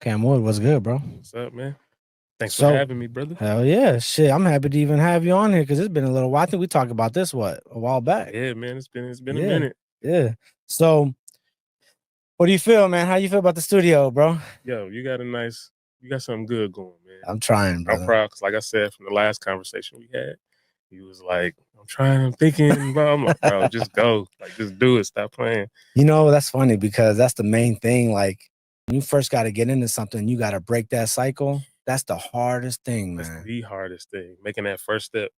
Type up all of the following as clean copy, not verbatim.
Kam Wood, what's good, bro? What's up, man? Thanks for So, having me, brother. hell yeah, shit. I'm happy to even have you on here because it's been a little while. I think we talked about this a while back. Yeah, man, it's been a Yeah, minute. yeah. So, what do you feel, man? How you feel about the studio, bro? Yo, you got something good going, man. I'm trying, I'm brother. proud because, like I said from the last conversation we had, he was like, "I'm trying, I'm thinking, bro." I'm like, "Bro, just go, like, just do it. Stop playing." That's funny because that's the main thing. Like, when you first got to get into something, you got to break that cycle. That's the hardest thing, That's man. the hardest thing. Making that first step.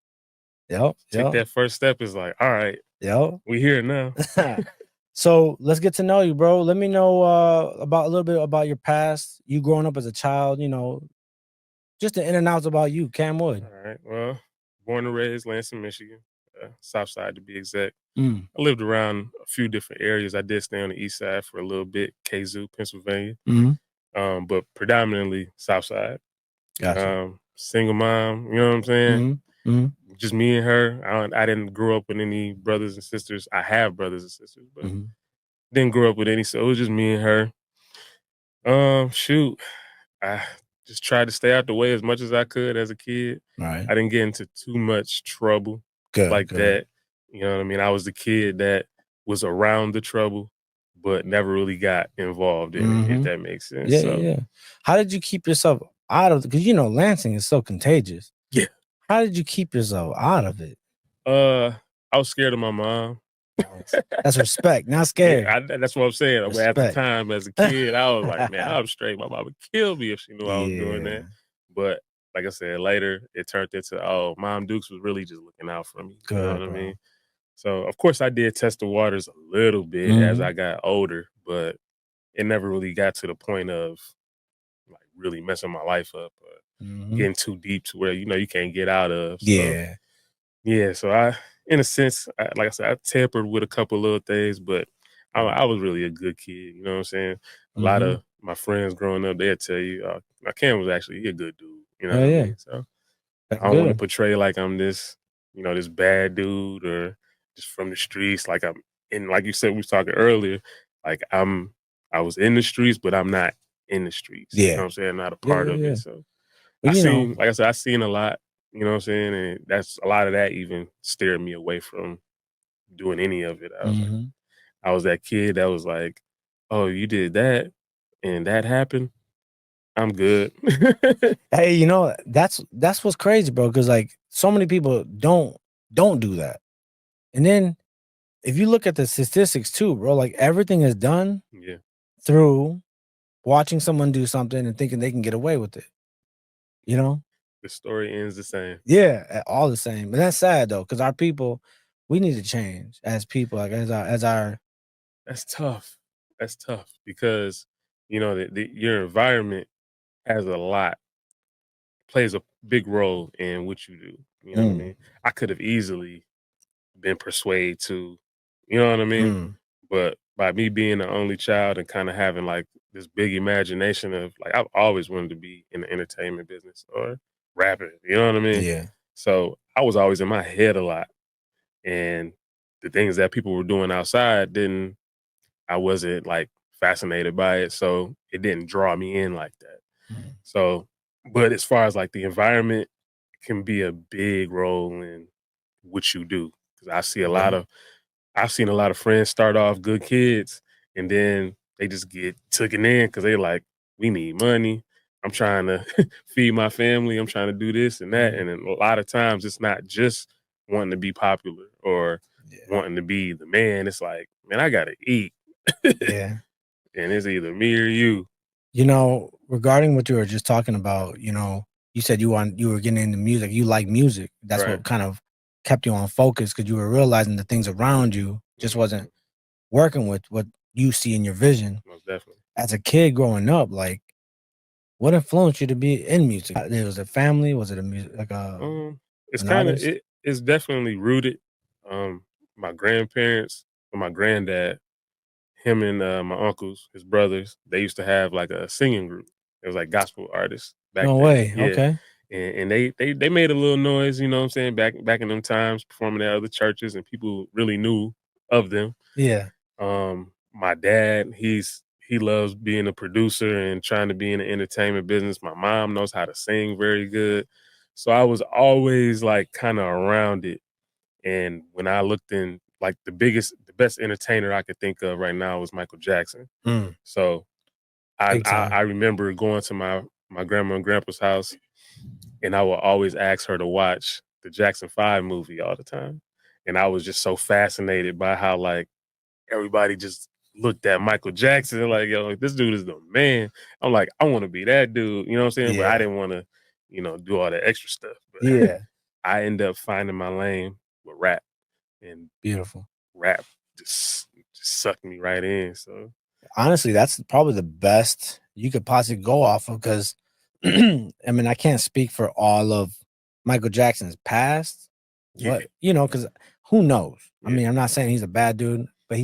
Yep, Take yep, that first step is like, all right, yep. we here now. So let's get to know you, bro. Let me know about a little bit about your past. You growing up as a child, just the in and outs about you, Kam Wood. All right. Well, born and raised Lansing, Michigan, South Side to be exact. Mm, I lived around a few different areas. I did stay on the east side for a little bit, Kazoo, Pennsylvania, mm-hmm. but predominantly South Side. Gotcha. Single mom, you know what I'm saying? Mm-hmm. Mm-hmm. Just me and her. I didn't grow up with any brothers and sisters. I have brothers and sisters, but Mm-hmm. didn't grow up with any. So it was just me and her. Shoot, I just tried to stay out the way as much as I could as a kid. Right. I didn't get into too much trouble Good, like good. that. You know what I mean? I was the kid that was around the trouble, but never really got involved in it, if Mm-hmm. that makes sense. Yeah, So, yeah, yeah. How did you keep yourself out of because Lansing is so contagious. yeah. How did you keep yourself out of it? Uh, I was scared of my mom. That's respect, not Yeah, scared. that's what I'm saying. But at the Respect. time, as a kid, I was like, man, I'm straight. My mom would kill me if she knew I was doing that. Yeah. But like I said, later it turned into, oh, Mom Dukes was really just looking out for me. You know what Good, I mean? bro. So of course I did test the waters a little bit as Mm-hmm. I got older, but it never really got to the point of like really messing my life up or Mm-hmm. getting too deep to where you can't get out of. So Yeah. yeah, so in a sense, like I said, I tampered with a couple little things, but I was really a good kid. You know what I'm saying? A lot Mm-hmm. of my friends growing up, they'd tell you, my Cam was actually a good dude. You know Oh what I yeah. mean? So That's I don't want to good. portray like I'm this, this bad dude or just from the streets. Like I'm in, like you said, we was talking earlier. Like I was in the streets, but I'm not in the streets. You know Yeah. what I'm saying? Not a Yeah, part yeah, of yeah. it. So But like I said, I seen a lot. You know what I'm saying? And that's a lot of that even steered me away from doing any of it. mhm. I was that kid that was like, "Oh, you did that, and that happened. I'm good." Hey, that's what's crazy, bro. Because like so many people don't do that. And then if you look at the statistics too, bro, like everything is done Yeah, through watching someone do something and thinking they can get away with it. You know? the story ends the same. Yeah, all the same. But that's sad though, because our people, we need to change as people, like as our That's tough. That's tough because your environment has a lot plays a big role in what you do. You know what I mm, mean? I could have easily been persuaded to, you know what I mean? mm, But by me being the only child and kind of having like this big imagination of like I've always wanted to be in the entertainment business or rapping, you know what I mean? yeah. So I was always in my head a lot. And the things that people were doing outside didn't I wasn't like fascinated by it. So it didn't draw me in like that. Mm, So but as far as like the environment can be a big role in what you do. Cause yeah. I've seen a lot of friends start off good kids and then they just get taken in because they like, we need money. I'm trying to feed my family. I'm trying to do this and that. Mhm. And then a lot of times it's not just wanting to be popular or Yeah. wanting to be the man. It's like, man, I gotta eat. And Yeah. it's either me or you. Regarding what you were just talking about, you said you were getting into music. You like music. That's Right. what kind of kept you on focus because you were realizing the things around you just wasn't Mhm. working with what you see in your vision. Most definitely. As a kid growing up, like what influenced you to be in music? Was it family? Was it a music like It's an kind of artist? it's definitely rooted. My grandparents and my granddad, him and my uncles, his brothers, they used to have like a singing group. It was like gospel artists back No then. way. Yeah. Okay. And they made a little noise, you know what I'm saying, back in them times, performing at other churches and people really knew of them. Yeah. My dad, he loves being a producer and trying to be in the entertainment business. My mom knows how to sing very good. So I was always like kind of around it. And when I looked in, like the best entertainer I could think of right now was Michael Jackson. Mm, So big time. I remember going to my grandma and grandpa's house, and I would always ask her to watch the Jackson 5 movie all the time. And I was just so fascinated by how like everybody just looked at Michael Jackson like, yo, this dude is the man. I'm like, I want to be that dude. You know what I'm saying? But I Yeah. didn't want to, do all that extra stuff. But Yeah. I ended up finding my lane with rap, and Beautiful. rap just sucked me right in. So Honestly, that's probably the best you could possibly go off of because I mean, I can't speak for all of Michael Jackson's past. yeah, What, because who knows? I yeah, mean, I'm not saying he's a bad dude, but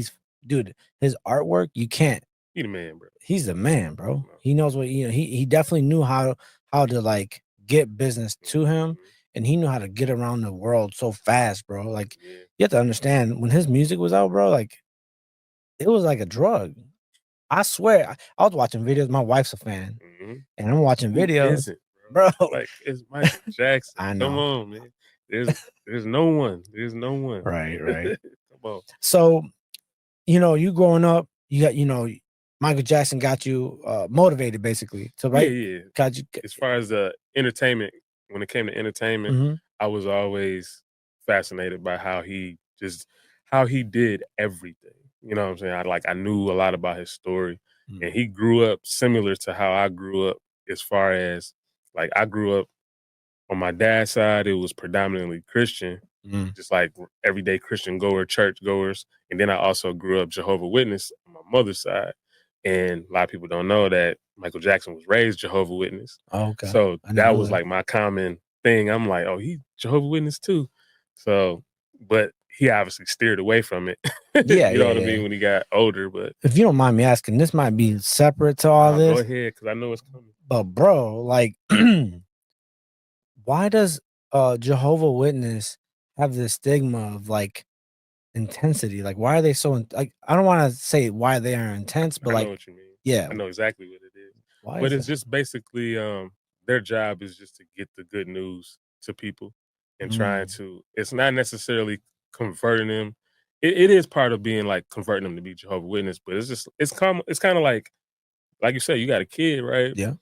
dude, his artwork, you can't. he the man, bro. He's the man, bro. No. He knows what he definitely knew how to like get business to him, Mhm. and he knew how to get around the world so fast, bro. Like Yeah. you have to understand when his music was out, bro, like it was like a drug. I swear, I was watching videos. My wife's a fan, Mhm. and I'm watching Who videos, isn't, bro. bro? Like it's Michael Jackson. I Come know, on, man. There's no one. There's no one. right, right. Come on. So, you growing up, you got, Michael Jackson got you motivated, basically, to Yeah, write. yeah. Got you. As far as entertainment, when it came to entertainment, Mm-hmm, I was always fascinated by how he did everything. You know what I'm saying? I knew a lot about his story, and mm-hmm, he grew up similar to how I grew up. As far as like I grew up on my dad's side, it was predominantly Christian, mm-hmm. just like everyday Christian church goers. And then I also grew up Jehovah Witness on my mother's side. And a lot of people don't know that Michael Jackson was raised Jehovah Witness. Oh, okay, So I didn't that know was that. like my common thing. I'm like, oh, he Jehovah Witness too. So, but he obviously steered away from it. Yeah, You know yeah, what I yeah. mean? When he got older. But If you don't mind me asking, this might be separate to all no, go this, ahead, because I know it's coming. but bro, like, why does Jehovah Witness have this stigma of like intensity? Like, why are they so like? I don't want to say why they are intense, but I know like, what you mean. yeah, I know exactly what it is. why But is it's that? just basically their job is just to get the good news to people and trying Mm, to it's not necessarily converting them. It is part of being like converting them to be Jehovah Witness, but it's kind of like you said, you got a kid, right? yeah,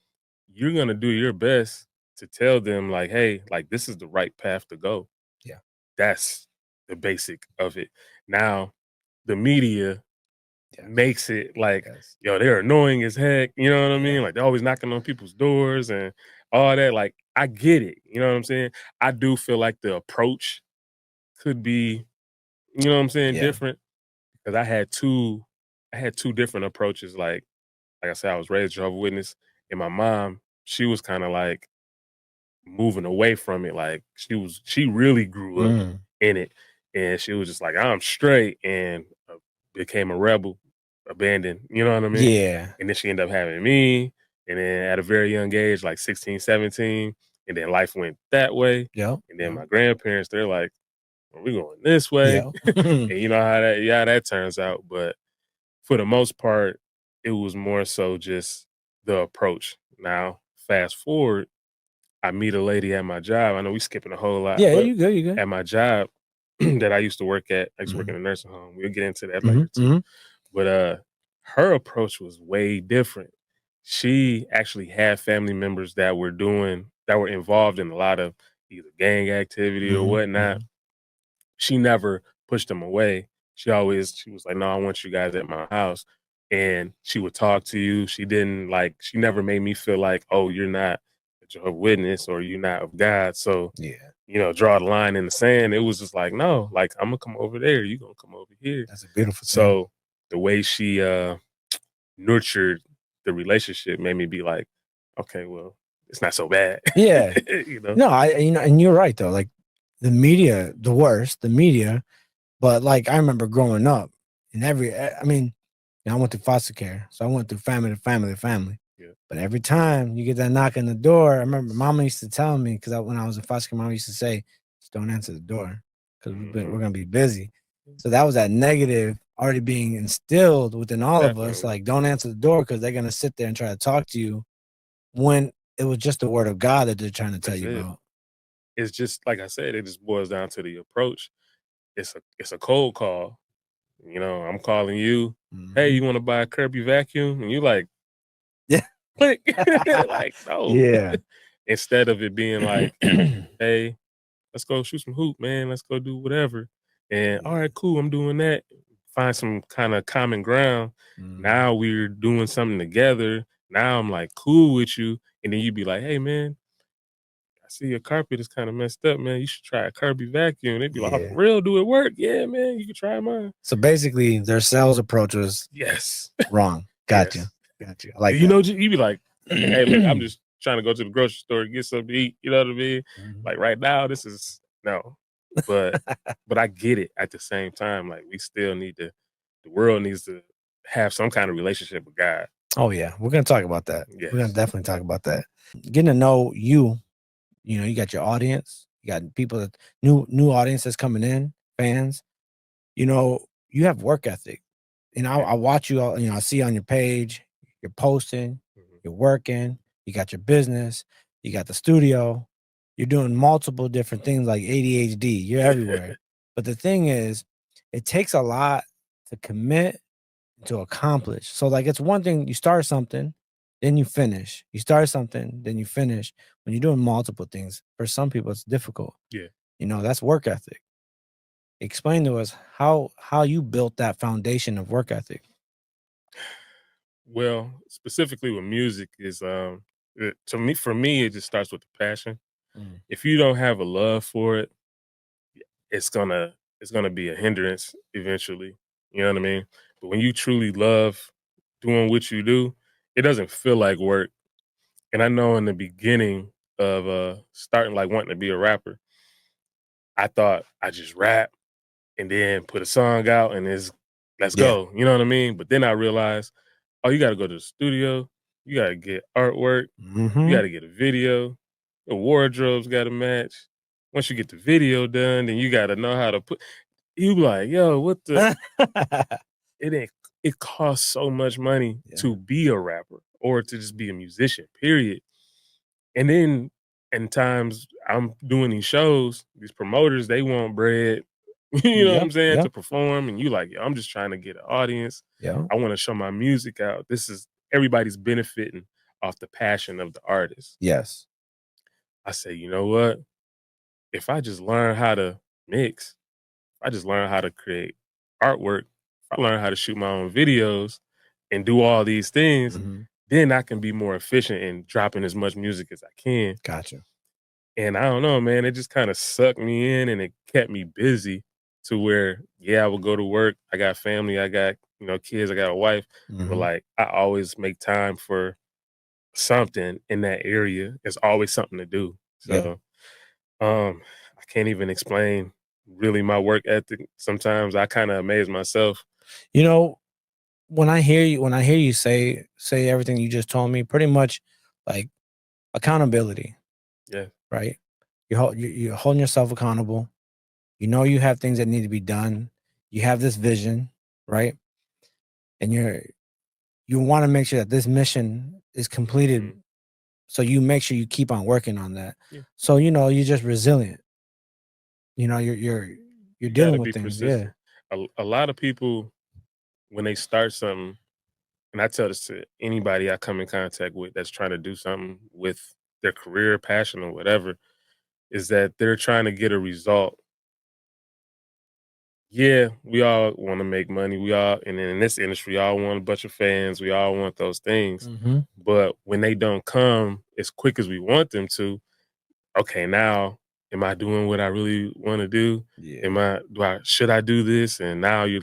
You're gonna do your best to tell them like, hey, like this is the right path to go. yeah, That's the basic of it. Now, the media yes, makes it like, yes, yo, they're annoying as heck. You know what I yeah, mean? Like they're always knocking on people's doors and all that. Like I get it. You know what I'm saying? I do feel like the approach could be, you know what I'm saying, yeah. different. Because I had two different approaches. Like I said, I was raised Jehovah Witness, and my mom, she was kind of like moving away from it. Like she really grew up Mm, in it, and she was just like, I'm straight, and became a rebel, abandoned. You know what I mean? yeah, And then she ended up having me, and then at a very young age, like 16, 17, and then life went that way. yep, And then yep, my grandparents, they're like, well, we're going this way. yep. And you know how that turns out. But for the most part, it was more so just the approach. Now, fast forward, I meet a lady at my job. I know we skipping a whole lot, Yeah, but you good, you good. at my job that I used to work at, I used to work Mm-hmm, in a nursing home. We'll get into that mm-hmm, later too. mm-hmm, But her approach was way different. She actually had family members that were involved in a lot of either gang activity or mm-hmm, whatnot. mm-hmm. She never pushed them away. She was like, no, I want you guys at my house. And she would talk to you. She never made me feel like, oh, you're not a Jehovah's Witness or you're not of God. So, Yeah, draw the line in the sand. It was just like, no, like I'm gonna come over there. You're gonna come over here. that's a beautiful thing. So the way she nurtured the relationship made me be like, okay, well, it's not so bad. Yeah, you know? no, and you're right though. Like the media, the worst, the media. But like I remember growing up, and I mean, I went through foster care, so I went through family to family to family. Yeah. But every time you get that knock on the door, I remember Mama used to tell me because when I was in foster care, Mama used to say, "Just don't answer the door because Hmm. we're gonna be busy." So that was that negative already being instilled within all of us. Definitely. Like, don't answer the door because they're gonna sit there and try to talk to you when it was just the word of God that they're trying to tell That's you it. about. It's just like I said, it just boils down to the approach. It's a cold call. You know, I'm calling you. Hey, Mhm. you want to buy a Kirby vacuum? And you like, Yeah. click. Like, no. Yeah. Instead of it being like, hey, let's go shoot some hoop, man. Let's go do whatever. And all right, cool. I'm doing that. Find some kind of common ground. Mhm. Now we're doing something together. Now I'm like cool with you. And then you be like, hey, man, I see your carpet is kind of messed up, man. You should try a Kirby vacuum. They'd be like, oh, Yeah. for real? Do it work? Yeah, man. You can try mine. So basically, their sales approach was Yes. wrong. Got you. Yes. Got you. I like You that. know, you be like, hey, look, I'm just trying to go to the grocery store and get something to eat. You know what I mean? Mhm. Like right now, this is no. But I get it at the same time. Like we still need to the world needs to have some kind of relationship with God. Oh yeah, we're gonna talk about that. We're gonna Yes. definitely talk about that. Getting to know you, you got your audience, you got people that new audiences coming in, fans. You have work ethic. Yeah. I watch you all, I see on your page, you're posting, Mhm. you're working, you got your business, you got the studio, you're doing multiple different things like ADHD, you're everywhere. But the thing is, it takes a lot to commit to accomplish. So like it's one thing you start something, then you finish. You start something, then you finish. When you're doing multiple things, for some people it's difficult. Yeah. That's work ethic. Explain to us how you built that foundation of work ethic. Well, specifically with music is to me for me it just starts with the passion. Mm. If you don't have a love for it, it's gonna it's gonna be a hindrance eventually. You know what I mean? But when you truly love doing what you do, it doesn't feel like work. And I know in the beginning of starting like wanting to be a rapper, I thought I just rap and then put a song out and it's let's Yeah. go. You know what I mean? But then I realized, oh, you gotta go to the studio, you gotta get artwork, you Hmm. gotta get a video, the wardrobe's gotta match. Once you get the video done, then you gotta know how to put you be like, yo, what the it ain't it costs so much money Yeah. to be a rapper or to just be a musician, period. And then in times I'm doing these shows, these promoters, they want bread, you know what Yep. I'm saying, to Yep. perform. And you like, yo, I'm just trying to get an audience. Yeah. I want to show my music out. This is everybody's benefiting off the passion of the artist. Yes. I say, you know what? If I just learn how to mix, if I just learn how to create artwork, if I learn how to shoot my own videos and do all these things, Hmm. then I can be more efficient in dropping as much music as I can. Gotcha. And I don't know, man, it just kind of sucked me in and it kept me busy to where, yeah, I would go to work. I got family, I got, kids, I got a wife. But Hmm. like I always make time for something in that area. There's always something to do. Yeah. So I can't even explain really my work ethic. Sometimes I kind of amaze myself. You know, when I hear you say everything you just told me, pretty much like accountability, Yeah. right? You're holding yourself accountable. You have things that need to be done. You have this vision, right? And you want to make sure that this mission is completed. Mhm. So you make sure you keep on working on that. Yeah. So you're just resilient. You're You got dealing to with be things. Yeah. persistent. A lot of people, when they start something, and I tell this to anybody I come in contact with that's trying to do something with their career, passion, or whatever, is that they're trying to get a result. Yeah, we all want to make money. We all, and in this industry, we all want a bunch of fans. We all want those things. Hmm. But when they don't come as quick as we want them to, okay, now am I doing what I really want to do? Yeah. Should I do this? And now you're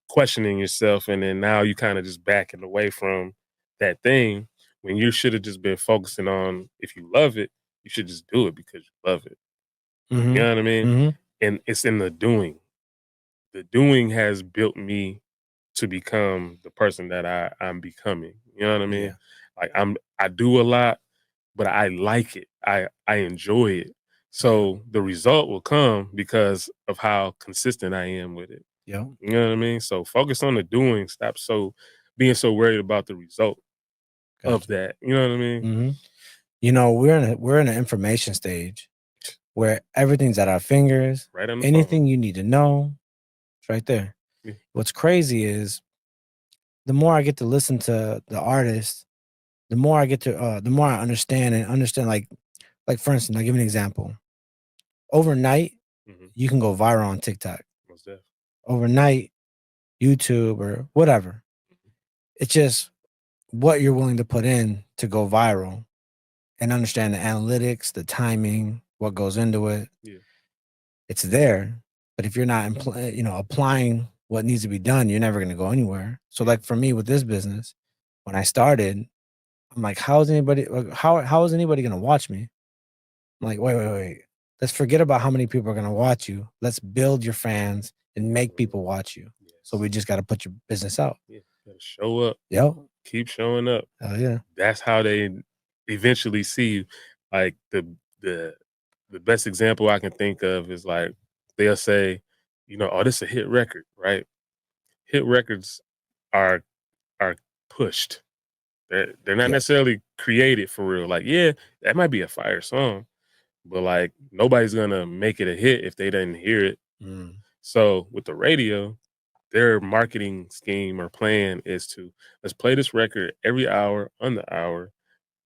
questioning yourself, and then now you kind of just backing away from that thing when you should have just been focusing on if you love it, you should just do it because you love it. You Hmm. know what I mean? Hmm. And it's in the doing. The doing has built me to become the person that I'm becoming. You know what I mean? Yeah. Like I do a lot, but I like it. I enjoy it. Yeah. So the result will come because of how consistent I am with it. Yeah. You know what I mean? So focus on the doing. Stop being so worried about the result of Gotcha. that. You know what I mean? Mm-hmm. You know, we're in an information stage where everything's at our fingers. Right on the Anything phone. you need to know, it's right there. Yeah. What's crazy is the more I get to listen to the artist, the more I understand like for instance, I'll give you an example. Overnight, Mm-hmm. you can go viral on TikTok. Most definitely. Overnight, YouTube or whatever. It's just what you're willing to put in to go viral and understand the analytics, the timing, what goes into it. Yeah. It's there. But if you're not applying what needs to be done, you're never going to go anywhere. So like for me with this business, when I started, I'm like, how is anybody going to watch me? I'm like, wait. Let's forget about how many people are going to watch you. Let's build your fans and make people watch you. So we just got to put your business out. Yeah. Gotta show up. Yep. Keep showing up. Oh yeah. That's how they eventually see you. Like the best example I can think of is like they'll say, oh, this is a hit record, right? Hit records are pushed. They're not Yeah. necessarily created for real. Like, yeah, that might be a fire song, but like nobody's gonna make it a hit if they didn't hear it. Mm. So with the radio, their marketing scheme or plan is to let's play this record every hour on the hour,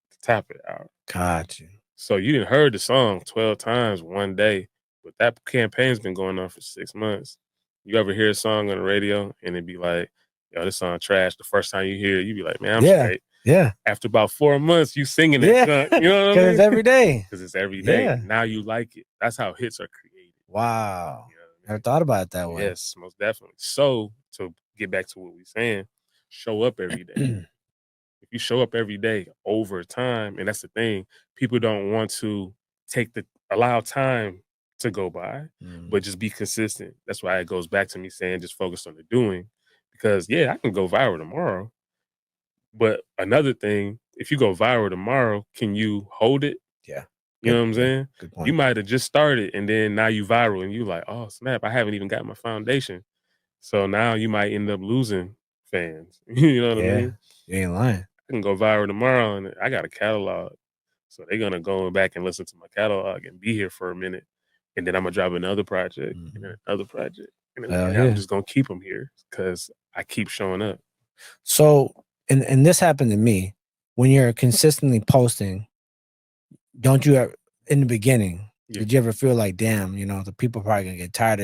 the top of the hour. Got you. So you didn't heard the song 12 times one day, but that campaign's been going on for 6 months. You ever hear a song on the radio and it'd be like, yo, this song trash. The first time you hear it, you be like, man, I'm Yeah. straight. Yeah. After about 4 months, you singing that Yeah. junk. You know what I Because mean? it's every day. Because it's every day. Yeah. Now you like it. That's how hits are created. Wow. You know what I Never mean? thought about it that way. Yes, most definitely. So to get back to what we're saying, show up every day. If you show up every day over time, and that's the thing, people don't want to allow time to go by, but just be consistent. That's why it goes back to me saying just focus on the doing. Because yeah, I can go viral tomorrow. But another thing, if you go viral tomorrow, can you hold it? Yeah. You know what I'm saying? Good You point. might have just started and then now you viral and you like, oh snap, I haven't even got my foundation. So now you might end up losing fans. You know what I Yeah. mean? You ain't lying. I can go viral tomorrow and I got a catalog. So they're gonna go back and listen to my catalog and be here for a minute. And then I'm gonna drop another project and then another project. And Hell I'm yeah. just gonna keep them here because I keep showing up. So, and this happened to me when you're consistently posting. Don't you ever, in the beginning, Yeah. did you ever feel like, damn, the people probably gonna get tired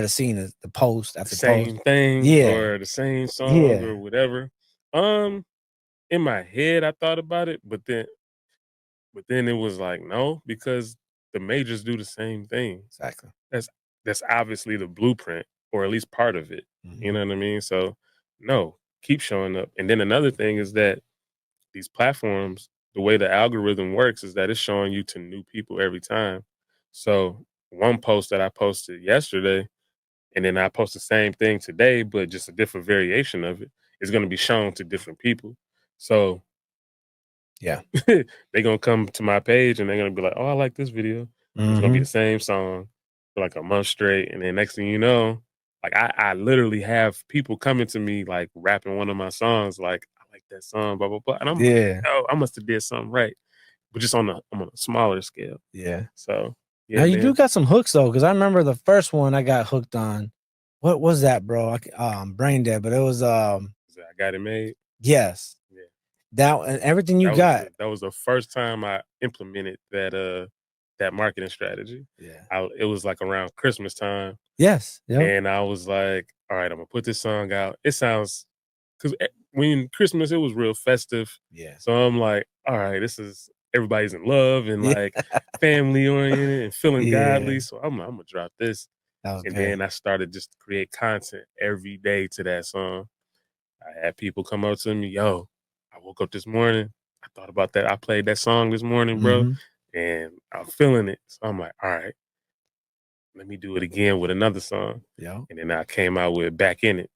of seeing the post after The same post? thing Yeah. or the same song Yeah. or whatever. In my head I thought about it, but then it was like, no, because the majors do the same thing. Exactly. That's obviously the blueprint, or at least part of it. You know what I mean? So no, keep showing up. And then another thing is that these platforms, the way the algorithm works is that it's showing you to new people every time. So one post that I posted yesterday, and then I post the same thing today, but just a different variation of it, is going to be shown to different people. So Yeah. they're gonna come to my page and they're gonna be like, "Oh, I like this video." It's gonna be the same song for like a month straight, and then next thing you know, like I literally have people coming to me like rapping one of my songs, like I like that song, blah blah blah, and I'm like, Yeah. oh, I must have did something right, but just I'm on a smaller scale. Yeah. So Now yeah, you do man. got some hooks though, because I remember the first one I got hooked on. What was that, bro? Brain dead, but it was I got it made. yes. Yeah. That and everything you got. That was the first time I implemented that marketing strategy. Yeah. It was like around Christmas time. Yes. Yeah. And I was like, all right, I'm gonna put this song out. It sounds because when Christmas it was real festive. Yeah. So I'm like, all right, this is everybody's in love and Yeah. like family oriented and feeling Yeah. godly. So I'm gonna drop this. That was And good. then I started just to create content every day to that song. I had people come up to me, yo, I woke up this morning. I thought about that. I played that song this morning, bro, and I'm feeling it. So I'm like, all right, let me do it again with another song. Yeah. And then I came out with Back in It.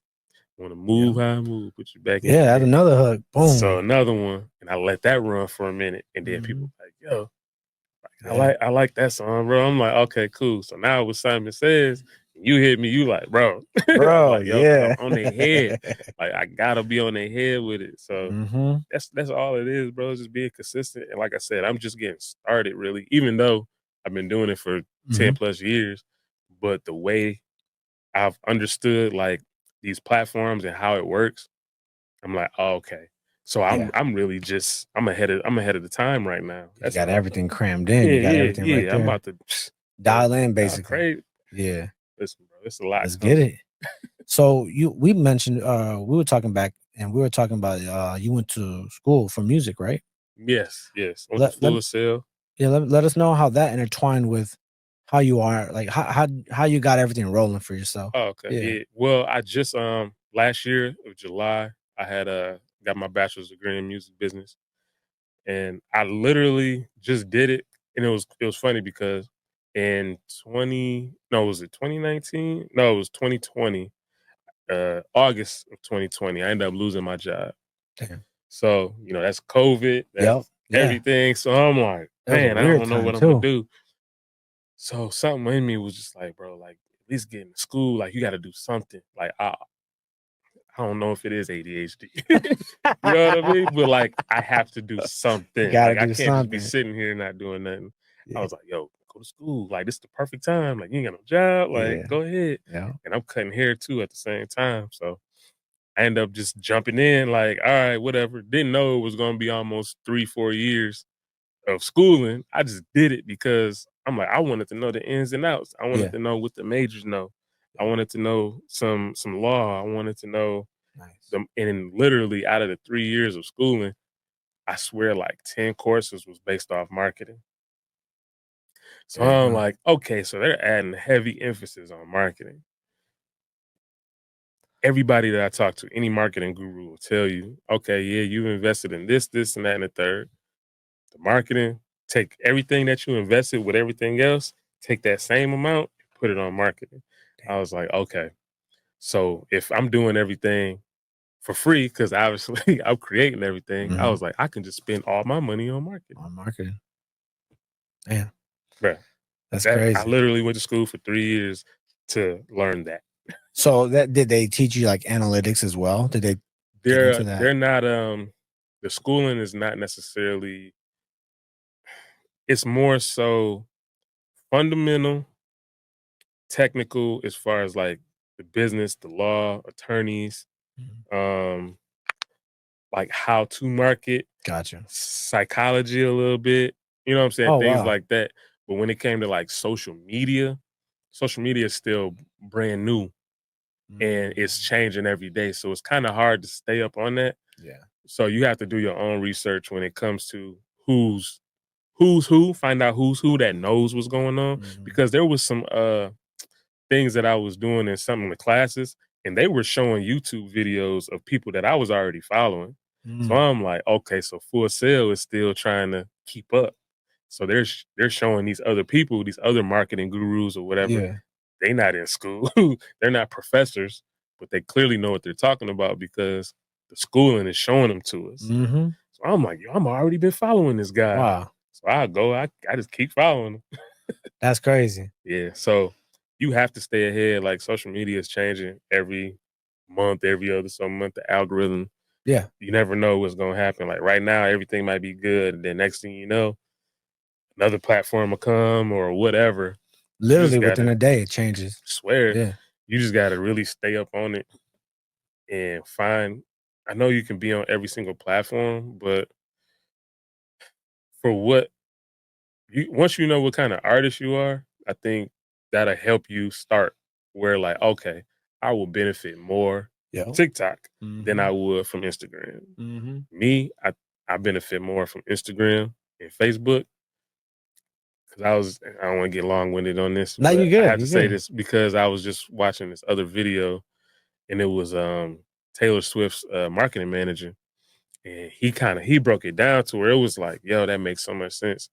Want to move how I move, put you back in Yeah, it. that's another hook. Boom. So another one, and I let that run for a minute, and then people like, yo, I like that song, bro. I'm like, okay, cool. So now with Simon Says, You hit me, you like, bro. I'm Bro, like, yo, because I'm yeah. on their head. Like, I gotta be on their head with it. So Mm-hmm. that's all it is, bro. Just being consistent. And like I said, I'm just getting started, really. Even though I've been doing it for 10 Mm-hmm. plus years, but the way I've understood like these platforms and how it works, I'm like, oh, okay. So Yeah. I'm really just I'm ahead of the time right now. You That's got all. everything crammed in. Yeah, You got yeah, everything right yeah. I'm there. about to, bro. Dial in, Y'all basically. crazy. Yeah. Listen, bro, it's a lot Let's get coming. it. So we mentioned we were talking back and we were talking about you went to school for music, right? Yes, yes. Went to Let Full Sail. yeah, let us know how that intertwined with how you are, like how you got everything rolling for yourself. Oh, okay. Yeah. Yeah. Well, I just last year of July, I had got my bachelor's degree in music business. And I literally just did it. And it was funny because in 20 no, was it 2019? No, it was 2020. August of 2020, I ended up losing my job. Damn. So, that's COVID, Yep. that's Yeah. everything. So I'm like, That was a man, I weird don't know time what I'm gonna too. do. So something in me was just like, bro, like at least get into school, like you gotta do something. Like I don't know if it is ADHD. You know what I mean? But like I have to do You something. gotta Like I do can't just be something. sitting here not doing nothing. I Yeah. was like, yo, go to school. Like this is the perfect time. Like you ain't got no job. Like Yeah. go ahead. Yeah. And I'm cutting hair too at the same time. So I end up just jumping in, like, all right, whatever. Didn't know it was gonna be almost 3-4 years of schooling. I just did it because I'm like, I wanted to know the ins and outs. I wanted Yeah. to know what the majors know. I Yeah. wanted to know some law. I wanted to know Nice. and literally out of the 3 years of schooling, I swear like 10 courses was based off marketing. So There you I'm go. like, okay, so they're adding heavy emphasis on marketing. Everybody that I talk to, any marketing guru will tell you, okay, yeah, you've invested in this, this, and that, and the third. The marketing, take everything that you invested with everything else, take that same amount, put it on marketing. I Damn. was like, okay. So if I'm doing everything for free, because obviously I'm creating everything, I Mm-hmm. was like, I can just spend all my money on marketing. On marketing. Damn. Bruh, That's that I crazy. literally went to school for 3 years to learn that. So that did they teach you like analytics as well? Did they get They're into that? they're not the schooling is not necessarily, it's more so fundamental, technical as far as like the business, the law, attorneys, Mhm. um, like how to market, Gotcha. psychology a little bit, you know what I'm saying? Oh Things wow. like that. But when it came to like social media is still brand new and it's Mm. changing every day. So it's kind of hard to stay up on that. Yeah. So you have to do your own research when it comes to who's who, find out who's who that knows what's going on. Mhm. Because there was some things that I was doing in some of the classes, and they were showing YouTube videos of people that I was already following. So Mm. I'm like, okay, so Full Sail is still trying to keep up. So they're showing these other people, these other marketing gurus or whatever. Yeah. They not in school. They're not professors, but they clearly know what they're talking about because the schooling is showing them to us. Mhm. So I'm like, yo, I'm already been following this guy. Wow. So I just keep following him. That's crazy. Yeah. So you have to stay ahead. Like social media is changing every month, every other some month, the algorithm. Yeah. You never know what's gonna happen. Like right now, everything might be good. And then next thing you know, another platform will come or whatever. You just Literally within gotta a day it changes. swear, Yeah. you just gotta really stay up on it and find, I know you can be on every single platform, but for what you once you know what kind of artist you are, I think that'll help you start where like, okay, I will benefit more from Yep. TikTok than I Mhm. would from Instagram. Mhm. Me, I benefit more from Instagram and Facebook because I don't want to get long winded on this, No, but you I good. have to You say good. this because I was just watching this other video and it was Taylor Swift's marketing manager. And he broke it down to where it was like, yo, that makes so much sense.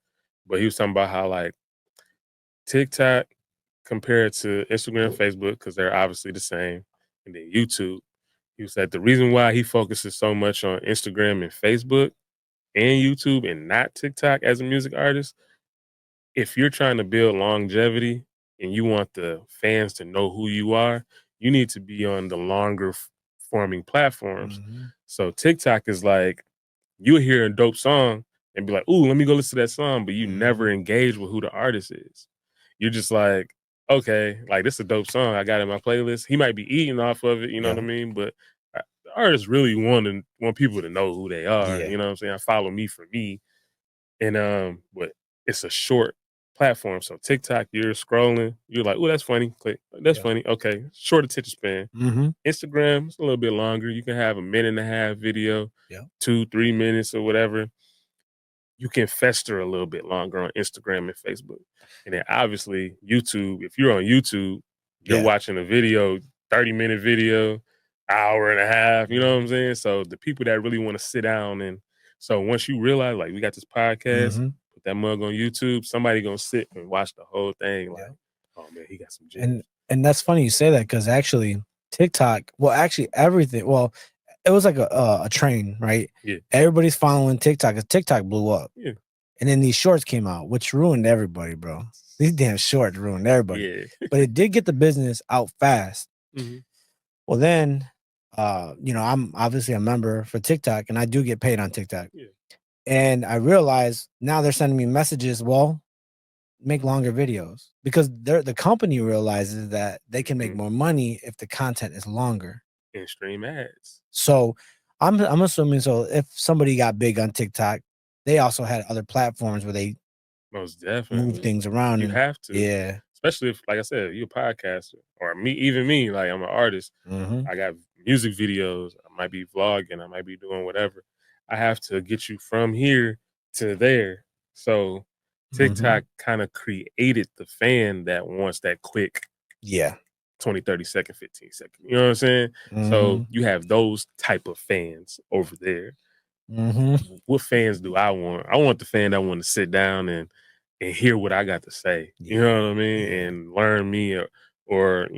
But he was talking about how like TikTok compared to Instagram, Facebook, because they're obviously the same, and then YouTube. He said the reason why he focuses so much on Instagram and Facebook and YouTube and not TikTok as a music artist, if you're trying to build longevity and you want the fans to know who you are, you need to be on the longer forming platforms. Mhm. So TikTok is like, you'll hear a dope song and be like, ooh, let me go listen to that song, but you never Mhm. engage with who the artist is. You're just like, okay, like this is a dope song. I got it in my playlist. He might be eating off of it, you know what I Yeah. mean? But the artists really want people to know who they are. Yeah. You know what I'm saying? I follow me for me. And but it's a short platform. So TikTok, you're scrolling, you're like, oh, that's funny. Click. That's Yeah. funny. Okay. Short attention span. Mhm. Instagram, it's a little bit longer. You can have a minute and a half video, Yeah. 2-3 minutes or whatever. You can fester a little bit longer on Instagram and Facebook. And then obviously YouTube, if you're on YouTube, you're Yeah. watching a video, 30-minute video, hour and a half, you know what I'm Mhm. saying? So the people that really want to sit down and so once you realize like we got this podcast, Mhm. put that mug on YouTube, somebody gonna sit and watch the whole thing like, Yeah. oh man, he got some gems. And that's funny you say that because actually TikTok, well, actually everything, well, it was like a train, right? Yeah. Everybody's following TikTok because TikTok blew up, Yeah. and then these shorts came out, which ruined everybody, bro. These damn shorts ruined everybody, Yeah. but it did get the business out fast. Hmm. Well, then, I'm obviously a member for TikTok, and I do get paid on TikTok, Yeah. and I realize now they're sending me messages. Well, make longer videos because the company realizes that they can make Hmm. more money if the content is longer. And stream ads. So I'm assuming so if somebody got big on TikTok, they also had other platforms where they Most move definitely. things around You and have to. yeah. Especially if, like I said, you're a podcaster or me, even me, like I'm an artist. Mm-hmm. I got music videos. I might be vlogging. I might be doing whatever. I have to get you from here to there. So Mm-hmm. TikTok kind of created the fan that wants that quick Yeah. 20, 30 second, 15 second. You know what I'm saying? So Mm-hmm. you have those type of fans over there. Mm-hmm. What fans do I want? I want the fan that want to sit down and hear what I got to say. You Yeah. know what I mean? Yeah. And learn me or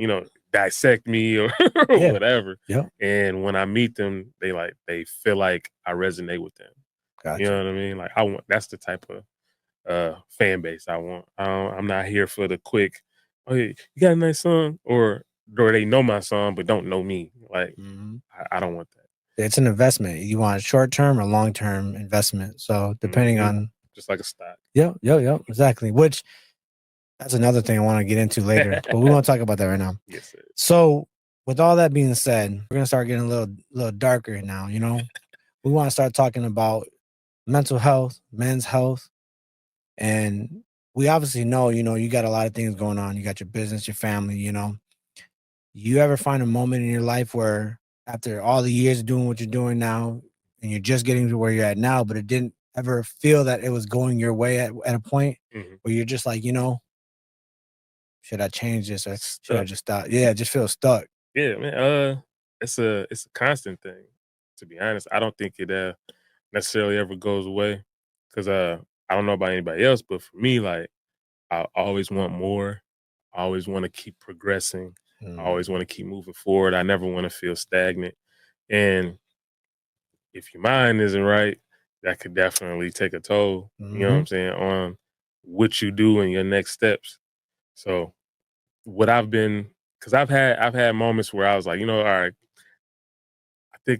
dissect me or Yeah. whatever. Yep. And when I meet them, they feel like I resonate with them. You Gotcha. know what I mean? Like I want that's the type of fan base I want. I'm not here for the quick, oh yeah, you got a nice song, or they know my song but don't know me. Like Mm-hmm. I don't want that. It's an investment. You want a short term or long term investment. So depending Hmm. on Just like a stock. yep, exactly. Which that's another thing I want to get into later, but we won't talk about that right now. Yes, sir. So, with all that being said, we're gonna start getting a little darker now. We want to start talking about mental health, men's health, and we obviously know, you got a lot of things going on. You got your business, your family. You ever find a moment in your life where, after all the years of doing what you're doing now, and you're just getting to where you're at now, but it didn't ever feel that it was going your way at a point Hmm. where you're just like, should I change this or should I Stuck. just stop? Yeah, just feel stuck. Yeah, man. It's a constant thing. To be honest, I don't think it necessarily ever goes away because I don't know about anybody else, but for me, like I always want more. I always want to keep progressing. I always want to keep moving forward. I never want to feel stagnant. And if your mind isn't right, that could definitely take a toll. You know what Mm-hmm. I'm saying on what you do and your next steps. So what I've been because I've had moments where I was like, all right,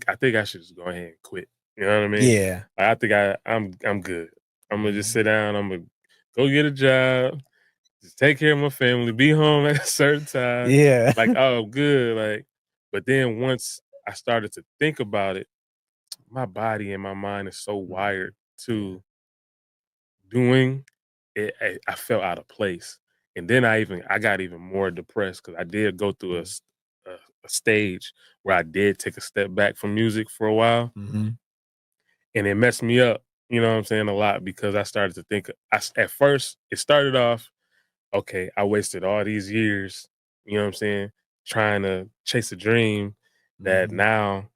I think I should just go ahead and quit. You know what I mean? Yeah. Like, I think I'm good. I'm gonna just Mhm. sit down. I'm gonna go get a job, just take care of my family, be home at a certain time. Yeah. Like, oh, good. Like, but then once I started to think about it, my body and my mind is so Mhm. wired Yeah. to doing it. I felt out of place, and then I got even more depressed because I did go through Mm. a stage where I did take a step back from music for a while, Mhm. and it messed me up. You know what I'm saying? A lot because I started to think. At first, it started off okay. I wasted all these years. You know what I'm saying? Trying to chase a dream that Mhm. now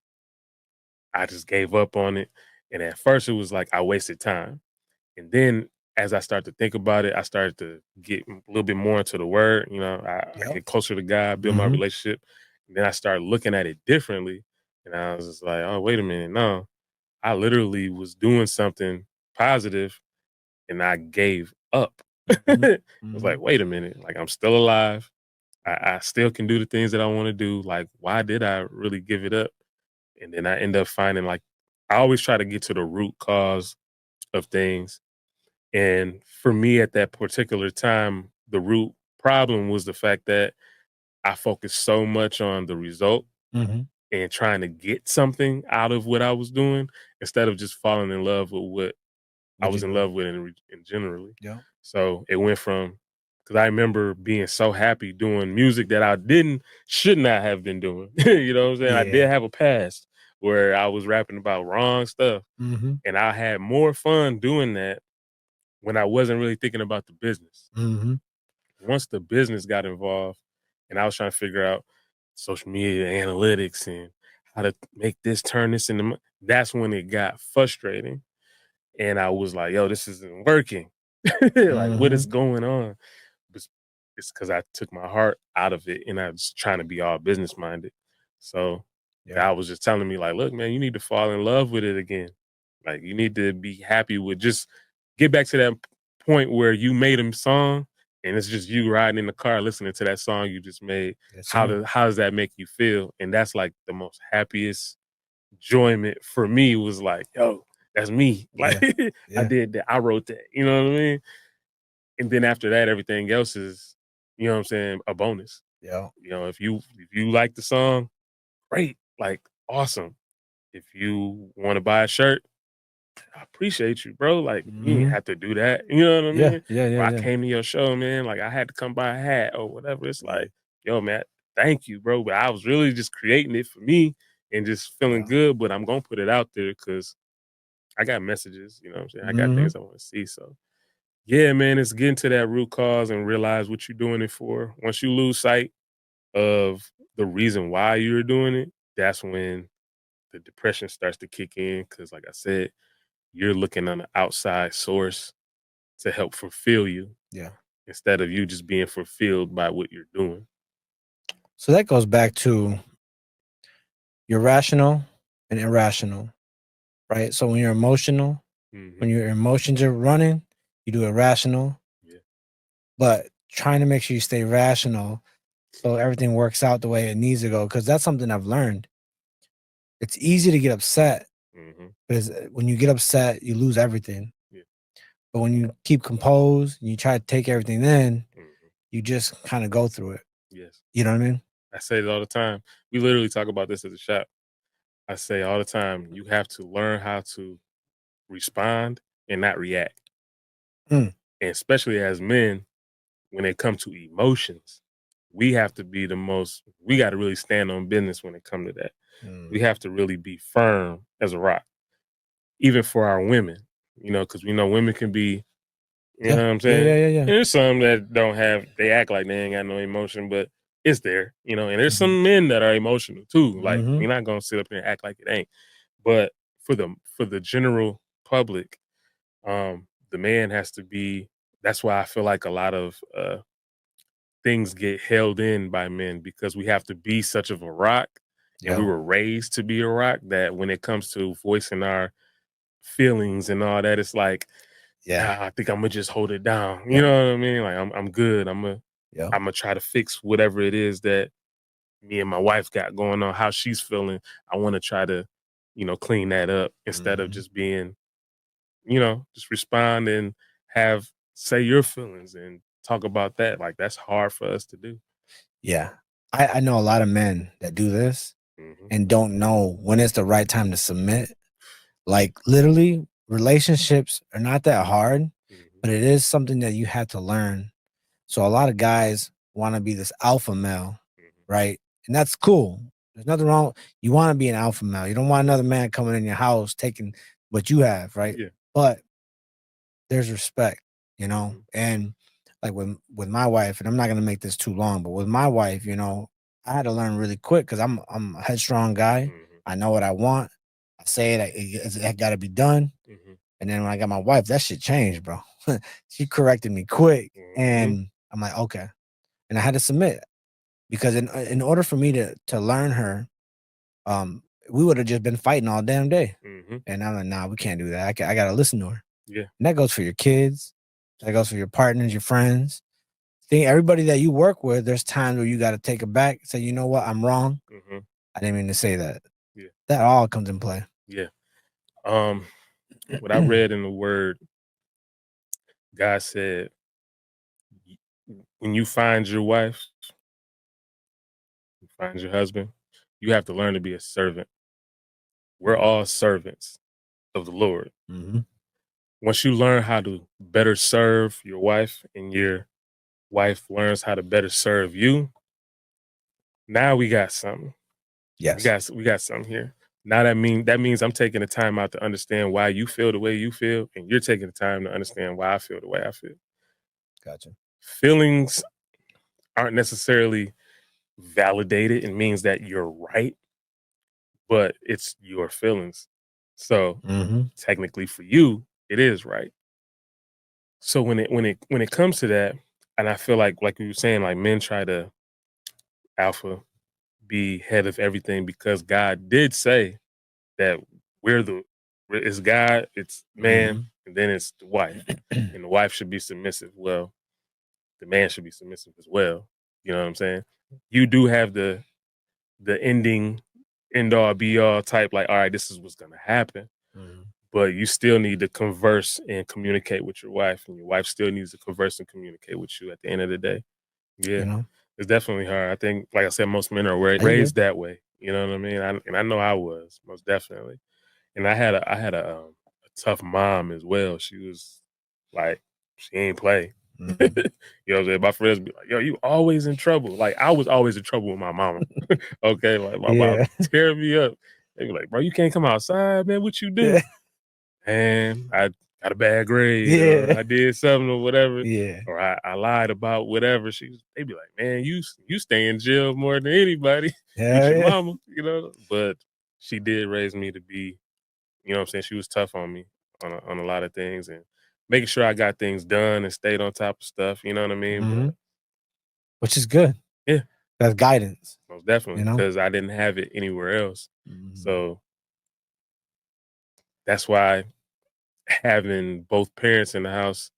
I just gave up on it. And at first, it was like I wasted time. And then as I started to think about it, I started to get a little bit more into the word. I Yep. get closer to God, build my Mhm. relationship. And then I started looking at it differently. And I was just like, oh, wait a minute. No, I literally was doing something positive and I gave up It was Mhm. like, wait a minute, like I'm still alive. I still can do the things that I want to do. Like, why did I really give it up? And then I end up finding like I always try to get to the root cause of things. And for me at that particular time, the root problem was the fact that I focused so much on the result Mhm. and trying to get something out of what I was doing instead of just falling in love with what I What you was in doing? love with in generally. Yeah. So it went from because I remember being so happy doing music that I should not have been doing. You know what I'm saying? I Yeah. did have a past where I was rapping about wrong stuff, Mhm. and I had more fun doing that when I wasn't really thinking about the business. Mhm. Once the business got involved, and I was trying to figure out social media analytics and how to make this turn this into, that's when it got frustrating and I was like, "Yo, this isn't working. Like, what is Mhm. going on?" It's because I took my heart out of it, and I was trying to be all business minded. So Yeah. God was just telling me, like, "Look, man, you need to fall in love with it again. Like, you need to be happy with just get back to that point where you made a song, and it's just you riding in the car listening to that song you just made. Yes, sir. How does that make you feel? And that's like the most happiest enjoyment for me was like, yo, that's me. Like Yeah. I Yeah. did that. I wrote that. You know what I mean? And then after that, everything else is, you know what I'm saying, a bonus. Yeah. You know, if you like the song, great. Like, awesome. If you want to buy a shirt, I appreciate you, bro. Like, you ain't Mhm. have to do that. You know what I Yeah. mean? Yeah. Yeah. Or I Yeah. came to your show, man. Like, I had to come buy a hat or whatever. It's Yeah. like, yo, man, thank you, bro. But I was really just creating it for me and just feeling Yeah. good. But I'm gonna put it out there because I got messages, you know what I'm saying? I got Mhm. things I want to see. So yeah, man, it's getting to that root cause and realize what you're doing it for. Once you lose sight of the reason why you're doing it, that's when the depression starts to kick in. Cause like I said, you're looking on an outside source to help fulfill you Yeah. instead of you just being fulfilled by what you're doing. So that goes back to you're rational and irrational, right? So when you're emotional, Hmm. when your emotions are running, you do irrational, Yeah. but trying to make sure you stay rational so everything works out the way it needs to go. Because that's something I've learned. It's easy to get upset Hmm. because when you get upset, you lose everything. Yeah. But when you keep composed and you try to take everything in, Hmm. you just kind of go through it. Yes. You know what I mean? I say it all the time. We literally talk about this at the shop. I say all the time, you have to learn how to respond and not react. Mm, And especially as men, when it comes to emotions, we have to be we got to really stand on business when it comes to that. We mm. have to really be firm as a rock, even for our women, you know, because we know women can be, you Yeah. know what I'm Yeah. saying? Yeah. Yeah. Yeah. And there's some that don't have, they act like they ain't got no emotion, but it's there, you know, and there's Mhm. some men that are emotional too. Like, Mhm. we're not going to sit up here and act like it ain't. But for the general public, the man has to be. That's why I feel like a lot of things get held in by men because we have to be such of a rock, and we Yeah. were raised to be a rock. That when it comes to voicing our feelings and all that, it's like, Yeah. nah, I think I'm gonna just hold it down. You Yep. know what I mean? Like I'm good. Yep. I'm gonna try to fix whatever it is that me and my wife got going on, how she's feeling. I want to try to, you know, clean that up instead of Mhm. just being, you know, just respond and have say your feelings and talk about that. Like that's hard for us to do. Yeah. I know a lot of men that do this Hmm. and don't know when it's the right time to submit. Like literally, relationships are not that hard, Hmm. but it is something that you have to learn. So a lot of guys want to be this alpha male, Hmm. right? And that's cool. There's nothing wrong. You want to be an alpha male. You don't want another man coming in your house taking what you have, right? Yeah. But there's respect, you know. Hmm. And like with my wife, and I'm not gonna make this too long, but with my wife, you know, I had to learn really quick because I'm a headstrong guy. Hmm. I know what I want. I say it. It got to be done. Hmm. And then when I got my wife, that shit changed, bro. She corrected me quick, Hmm. and I'm like, okay. And I had to submit because in order for me to learn her, we would have just been fighting all damn day. Hmm. And I'm like, nah, we can't do that. I got to listen to her. Yeah. And that goes for your kids. That goes for your partners, your friends. Think everybody that you work with, there's times where you got to take it back, say, you know what, I'm wrong. Mm-hmm. I didn't mean to say that. Yeah. That all comes in play. Yeah. What I read in the word, God said, when you find your wife, you find your husband, you have to learn to be a servant. We're all servants of the Lord. Mm-hmm. Once you learn how to better serve your wife and your wife learns how to better serve you, now we got something. Yes. We got something here. Now that means I'm taking the time out to understand why you feel the way you feel, and you're taking the time to understand why I feel the way I feel. Gotcha. Feelings aren't necessarily validated. It means that you're right, but it's your feelings. So Mm-hmm. technically for you, it is right. So when it comes to that, and I feel like you were saying, like men try to alpha be head of everything because God did say that it's God, it's man, Mm-hmm. and then it's the wife. And the wife should be submissive. Well, the man should be submissive as well. You know what I'm saying? You do have the ending, end all be all type, like, all right, this is what's gonna happen. Mm-hmm. But you still need to converse and communicate with your wife, and your wife still needs to converse and communicate with you at the end of the day. Yeah. You know, It's definitely hard. I think, like I said, most men are you raised good. that way. You know what I mean? And I know I was most definitely. And I had a tough mom as well. She was like, she ain't play. You Mm-hmm. know what I'm saying? My friends be like, yo, you always in trouble. Like I was always in trouble with my mama. Okay, like my mom Yeah. tear me up. They be like, bro, you can't come outside, man. What you do? Yeah. And I got a bad grade, or Yeah. I did something or whatever, Yeah. or I lied about whatever. They be like, man, you stay in jail more than anybody with Hell your yeah. mama, you know. But she did raise me to be, you know what I'm saying. She was tough on me on a lot of things and making sure I got things done and stayed on top of stuff. You know what I mean? Mm-hmm. But Which is good. yeah, That's guidance. most definitely You know. because I didn't have it anywhere else. Mm-hmm. So that's why having both parents in the house,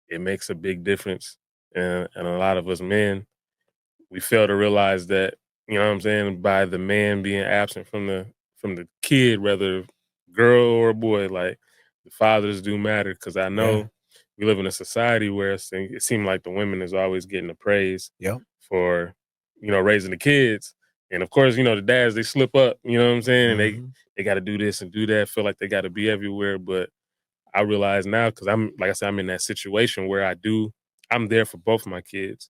it makes a big difference. And a lot of us men, we fail to realize that, you know what I'm saying, by the man being absent from the kid, whether girl or boy, like the fathers do matter. Cause I Yeah. know we live in a society where it seems like the women is always getting the praise Yep. for, raising the kids. And of course, the dads, they slip up, you know what I'm saying? And Mm-hmm. they gotta do this and do that, feel like they gotta be everywhere. But I realize now, because like I said, I'm in that situation where I'm there for both my kids,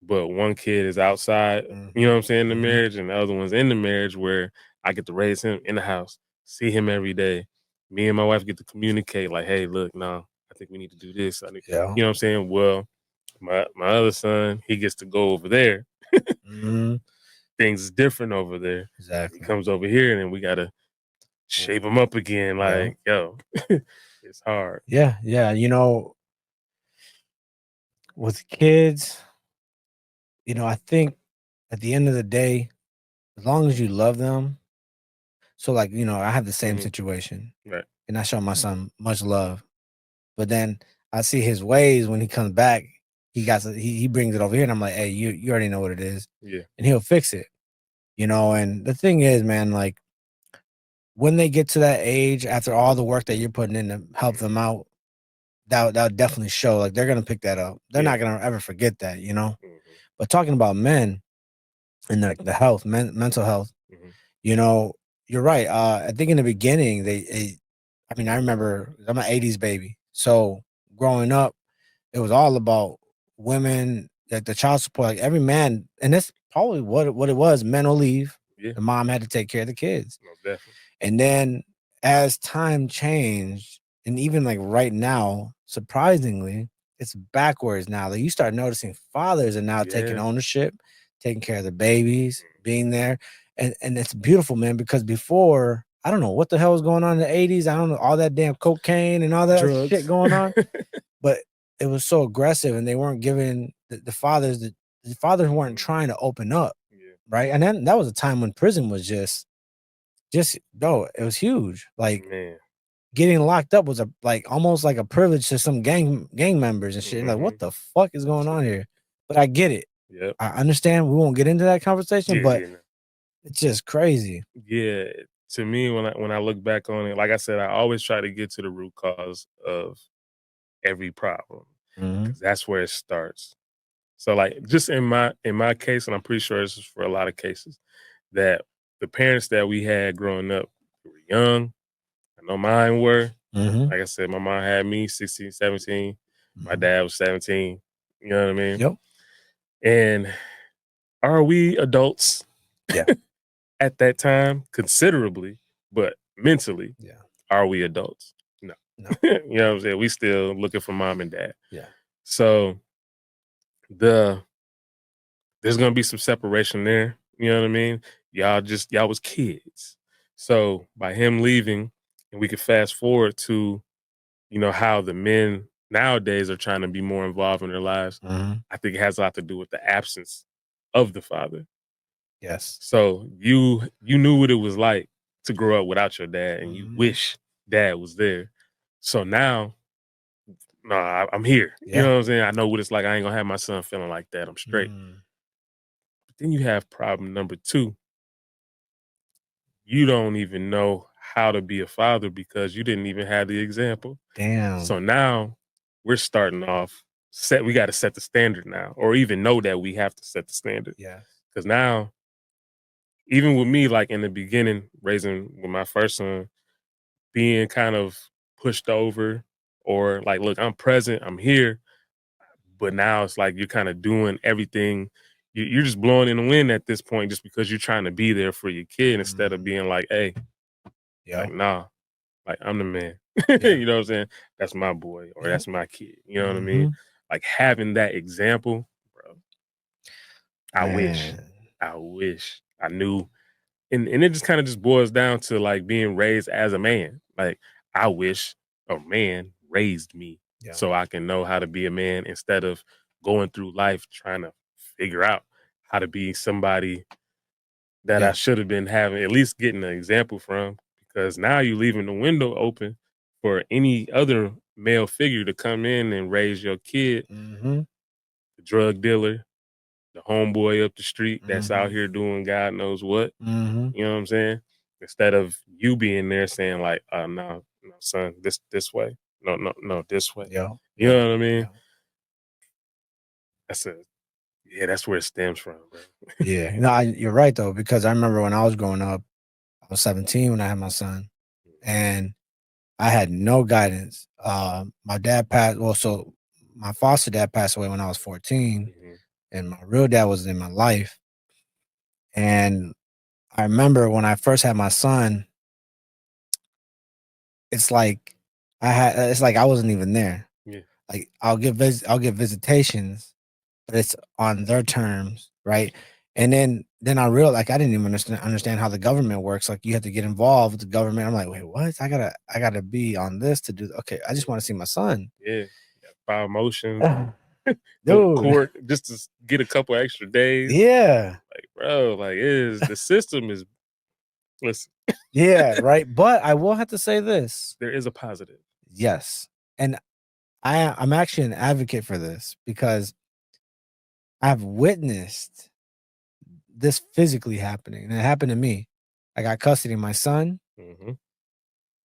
but one kid is outside, you Mm-hmm. know what I'm saying, the Mm-hmm. marriage, and the other one's in the marriage where I get to raise him in the house, see him every day. Me and my wife get to communicate like, hey, look, no, I think we need to do this. Yeah. You know what I'm saying? Well, my other son, he gets to go over there. Mm-hmm. Things is different over there. He Exactly. comes over here and then we gotta shape him up again. Yeah. Like, yo, it's hard. Yeah. Yeah. With kids, I think at the end of the day, as long as you love them. So, like, I have the same Hmm. situation, Right. and I show my son much love. But then I see his ways when he comes back. He brings it over here, and I'm like, hey, you already know what it is, Yeah. and he'll fix it. And the thing is, man, like when they get to that age, after all the work that you're putting in to help them out, that'll definitely show. Like they're gonna pick that up. They're Yeah. not gonna ever forget that. Hmm. But talking about men and the health, mental health, Hmm. you know, you're right. I think in the beginning, I mean, I remember I'm an '80s baby, so growing up, it was all about women, like the child support. Like every man, and that's probably what it was. Men will leave. Yeah. The mom had to take care of the kids. Most definitely. And then as time changed, and even like right now, surprisingly, it's backwards now. Like you start noticing fathers are now taking Yeah. ownership, taking care of the babies, being there. And it's beautiful, man, because before, I don't know what the hell was going on in the 80s. I don't know, all that damn cocaine and all that shit Drugs. going on. But it was so aggressive and they weren't giving the fathers the fathers weren't trying to open up. Yeah. Right. And then that was a time when prison was just no, it was huge. Like Man. getting locked up was almost like a privilege to some gang members and shit. Like, what the fuck is going on here? But I get it. Yep. I understand. We won't get into that conversation, Yeah, but yeah, no. it's just crazy. Yeah, to me, when I look back on it, like I said, I always try to get to the root cause of every problem Mhm. because that's where it starts. So, like, just in my case, and I'm pretty sure this is for a lot of cases, that the parents that we had growing up were young. I know mine were. Mhm. Like I said, my mom had me 16, 17. My Mhm. dad was 17. You know what I mean? Yep. And are we adults? Yeah. At that time, considerably, but mentally, Yeah. are we adults? No. No. You know what I'm saying? We still looking for mom and dad. Yeah. So there's gonna be some separation there. You know what I mean? Y'all was kids. So by him leaving, and we could fast forward to, how the men nowadays are trying to be more involved in their lives. Mhm. I think it has a lot to do with the absence of the father. Yes. So you knew what it was like to grow up without your dad, and you Mhm. wish dad was there. So now, no, I'm here. You Yeah. know what I'm saying? I know what it's like. I ain't gonna have my son feeling like that. I'm straight. Mm. But then you have problem number two. You don't even know how to be a father because you didn't even have the example. Damn. So now we're starting off we got to set the standard now, or even know that we have to set the standard. Yes. Because now, even with me, like in the beginning, raising with my first son, being kind of pushed over, or like, look, I'm present, I'm here, but now it's like you're kind of doing everything. You're just blowing in the wind at this point, just because you're trying to be there for your kid instead of being like, hey, like, Yep. nah, like I'm the man. Yeah. You know what I'm saying? That's my boy, or Yep. that's my kid. You know what I mean? Mhm. Like having that example, bro. I wish, Man. I wish I knew. And it just kind of just boils down to like being raised as a man. Like I wish a man raised me Yeah. so I can know how to be a man instead of going through life trying to figure out how to be somebody that I Yeah. should have been having at least getting an example from, because now you're leaving the window open for any other male figure to come in and raise your kid, Mhm. the drug dealer, the homeboy up the street that's out Mhm. here doing God knows what. Mhm. You know what I'm saying? Instead of you being there saying like, no, no, son, this way. No, no, no, this way. Yeah. You Yeah. know what I mean? Yeah. That's where it stems from, bro. Yeah. No, you're right though, because I remember when I was growing up, I was 17 when I had my son, and I had no guidance. My dad passed. Well, so my foster dad passed away when I was 14, Mhm. and my real dad was in my life. And I remember when I first had my son, it's like it's like I wasn't even there. Yeah. Like I'll get visitations, but it's on their terms, right? And then I realized, like, I didn't even understand how the government works. Like you have to get involved with the government. I'm like, wait, what? I gotta be on this to do. Okay, I just want to see my son. Yeah. File motions, go to Dude. court just to get a couple extra days. Yeah. Like, bro, like the system is, listen, Yeah, right. But I will have to say this. there is a positive. Yes. And I'm actually an advocate for this because I've witnessed this physically happening. And it happened to me. I got custody of my son. Mm-hmm.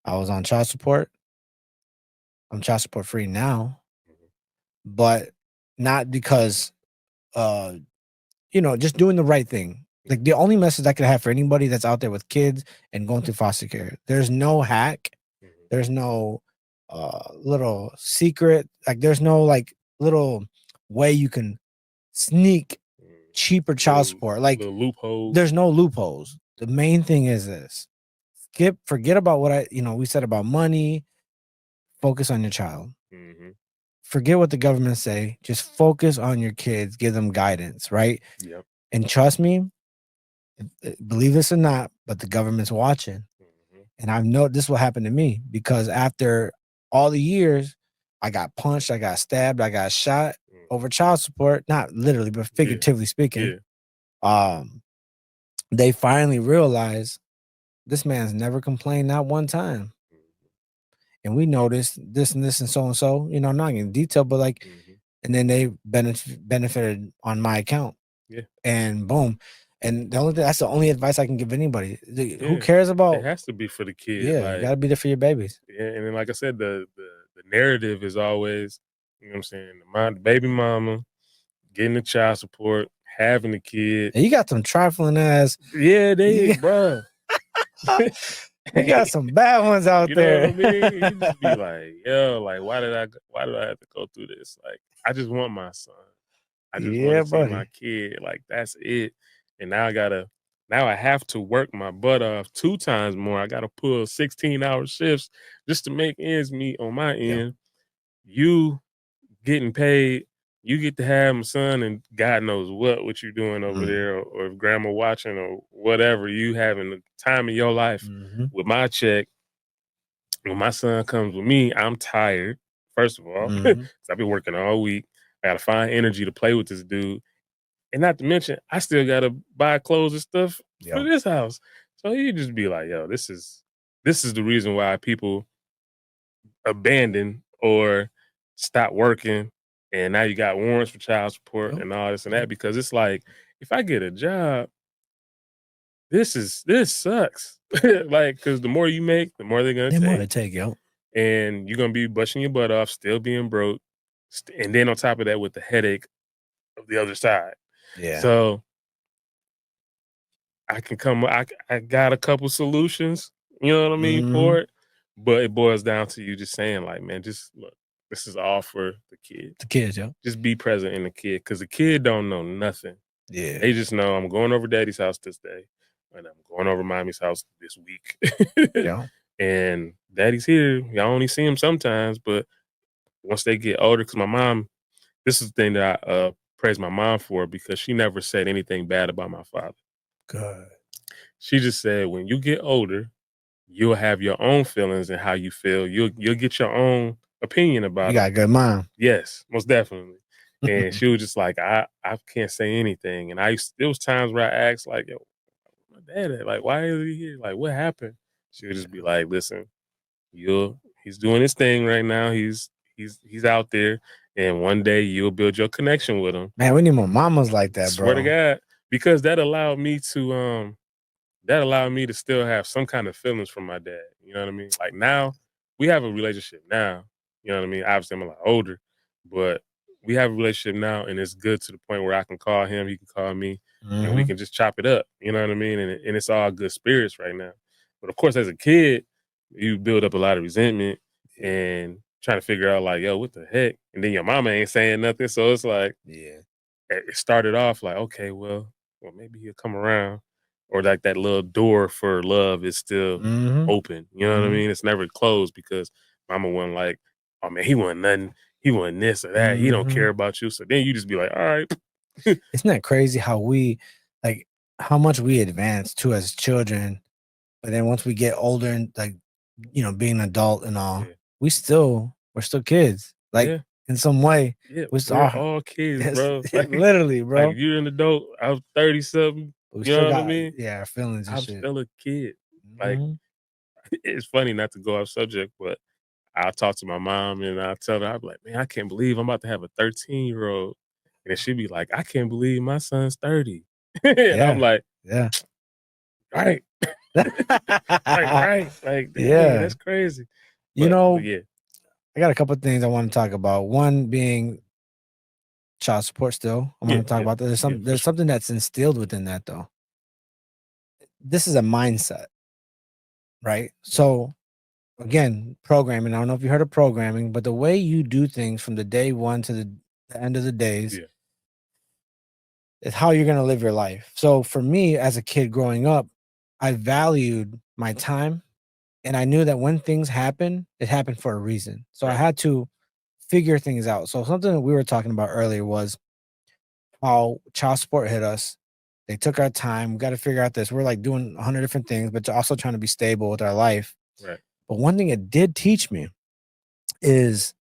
I was on child support. I'm child support free now, Mm-hmm. but not because just doing the right thing. Like the only message I could have for anybody that's out there with kids and going through foster care, there's no hack. Mm-hmm. There's no little secret. Like there's no like little way you can sneak cheaper child support. Like Little loopholes. there's no loopholes. The main thing is this. Forget about what we said about money. Focus on your child. Mm-hmm. Forget what the government say. Just focus on your kids. Give them guidance, right? Yep. And trust me, believe this or not, but the government's watching. Mm-hmm. And I've known this will happen to me because after all the years, I got punched, I got stabbed, I got shot over child support. Not literally, but figuratively speaking. Yeah. They finally realized this man's never complained not one time. and we noticed this and this and so, you know, not in detail, but like, and then they benefited on my account. Yeah. And boom. And that's the only advice I can give anybody. Who Yeah. cares It about? has to be for the kid. Yeah, Like, you gotta be there for your babies. yeah, and then like I said, the narrative is always, you know what I'm saying, the baby mama getting the child support, having the kid. And you got some trifling ass. Yeah, they, You bruh. got some bad ones out You there. know what I mean? You just be like, yo, like, why did I have to go through this? Like, I just want my son. I just want Yeah, to see my buddy. kid. Like, that's it. And now I have to work my butt off 2 times more. I gotta pull 16-hour shifts just to make ends meet on my end. You getting paid, you get to have my son, and God knows what you're doing over there, or if grandma watching or whatever, you having the time of your life. With my check, when my son comes with me, I'm tired, first of all, because I've been working all week. I gotta find energy to play with this dude. And not to mention, I still gotta buy clothes and stuff for this house. So you just be like, yo, this is the reason why people abandon or stop working, and now you got warrants for child support and all this and that, because it's like, if I get a job, this sucks. Like, because the more you make, the more they're gonna They more to take. take, yo. And you're gonna be busting your butt off, still being broke, and then on top of that with the headache of the other side. Yeah. So I got a couple solutions, you know what I mean, for it. But it boils down to you just saying, like, man, just look, this is all for the kid. The kids, yo. Just be present in the kid, because the kid don't know nothing. Yeah. They just know, I'm going over daddy's house this day, and I'm going over mommy's house this week. Yeah. And daddy's here. Y'all only see him sometimes, but once they get older, because my mom, this is the thing that I praise my mom for, because she never said anything bad about my father. Good. She just said, when you get older, you'll have your own feelings and how you feel. You'll get your own opinion about You got a good mom. Yes, most definitely. And she was just like, I can't say anything. And there was times where I asked, like, yo, my dad at? Like, why is he here? Like, what happened? She would just be like, listen, he's doing his thing right now. He's out there, and one day you'll build your connection with him. Man, we need more mamas like that, bro. Swear to God. Because that allowed me to still have some kind of feelings from my dad. You know what I mean? Like, now we have a relationship now. You know what I mean? Obviously I'm a lot older, but we have a relationship now, and it's good to the point where I can call him, he can call me, and we can just chop it up. You know what I mean? And it's all good spirits right now. But of course, as a kid, you build up a lot of resentment and trying to figure out, like, yo, what the heck? And then your mama ain't saying nothing. So it's like, it started off like, okay, well, maybe he'll come around. Or like that little door for love is still open. You know what I mean? It's never closed, because mama wasn't like, oh man, he wasn't nothing. He wasn't this or that. He don't care about you. So then you just be like, all right. Isn't that crazy how how much we advance too as children, but then once we get older and, like, you know, being an adult and all, we're still kids. Like, in some way. Yeah, We're all kids, bro. Like, literally, bro. Like, you're an adult. I was 30-something. We You still know what I got mean? our feelings and I'm shit. still a kid. Like, it's funny not to go off subject, but I'll talk to my mom and I'll tell her, I'll be like, man, I can't believe I'm about to have a 13-year-old. And then she'd be like, I can't believe my son's 30. And I'm like, right. Right. Like, dang, that's crazy. You know, yeah. I got a couple of things I want to talk about. One being child support still. I want to talk about that. There's something that's instilled within that, though. This is a mindset, right? So, again, programming. I don't know if you heard of programming, but the way you do things from the day one to the end of the days is how you're going to live your life. So, for me, as a kid growing up, I valued my time, and I knew that when things happen, it happened for a reason. So I had to figure things out. So something that we were talking about earlier was how child support hit us. They took our time. We got to figure out this. We're like doing 100 different things, but also trying to be stable with our life. Right. But one thing it did teach me is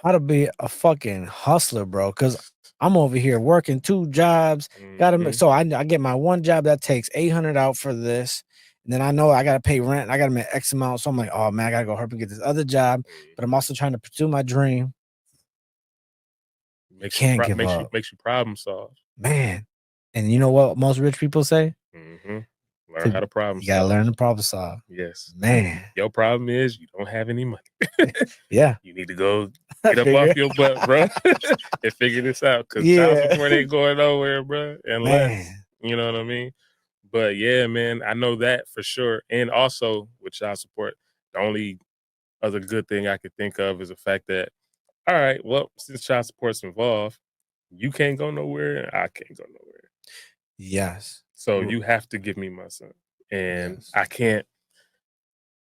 how to be a fucking hustler, bro. Because I'm over here working 2 jobs. So I get my one job that takes 800 out for this. And then I know I gotta pay rent. I gotta make X amount. So I'm like, oh man, I gotta go help and get this other job. But I'm also trying to pursue my dream. You can't give up, makes you problem solve. man. And you know what most rich people say? Mm-hmm. Learn how to problem You gotta solve. learn to problem solve. Yes, Man. your problem is you don't have any money. Yeah. You need to go get up off your butt, bro, and figure this out. Because child support ain't going nowhere, bro, unless you know what I mean. But yeah, man, I know that for sure. And also with child support, the only other good thing I could think of is the fact that, all right, well, since child support's involved, you can't go nowhere and I can't go nowhere. Yes. So you have to give me my son. And I can't,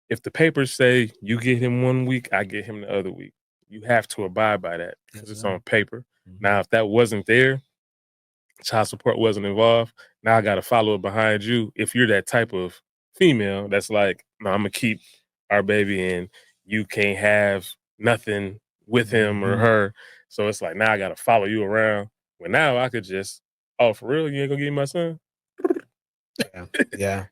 if the papers say you get him 1 week, I get him the other week. You have to abide by that because it's on paper. Now, if that wasn't there, child support wasn't involved, now I got to follow it behind you. If you're that type of female that's like, no, I'm going to keep our baby and you can't have nothing with him or her. So it's like, now I got to follow you around. When now I could just, oh, for real? You ain't going to give me my son? Yeah.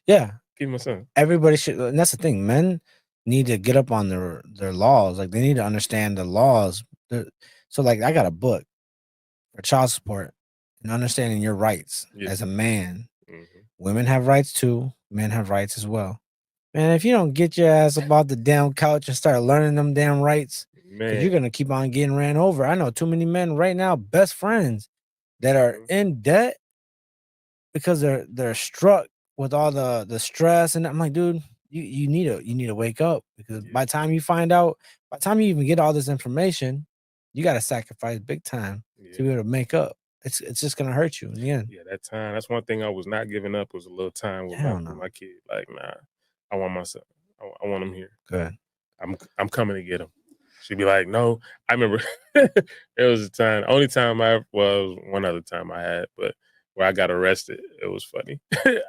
Give me my son. Everybody should, and that's the thing. Men need to get up on their laws. Like they need to understand the laws. So like I got a book for child support and understanding your rights as a man. Women have rights too. Men have rights as well. Man, if you don't get your ass about the damn couch and start learning them damn rights, because you're gonna keep on getting ran over. I know too many men right now, best friends, that are in debt because they're struck with all the stress. And I'm like, dude, you need to wake up, because by the time you find out, by the time you even get all this information, you got to sacrifice big time to be able to make up. It's just gonna hurt you in the end. Yeah, that time. That's one thing I was not giving up, was a little time with my kid. Like, nah, I want my son. I want him here. Good. I'm coming to get him. She'd be like, no. I remember there was a time, only time one other time I had, but where I got arrested. It was funny.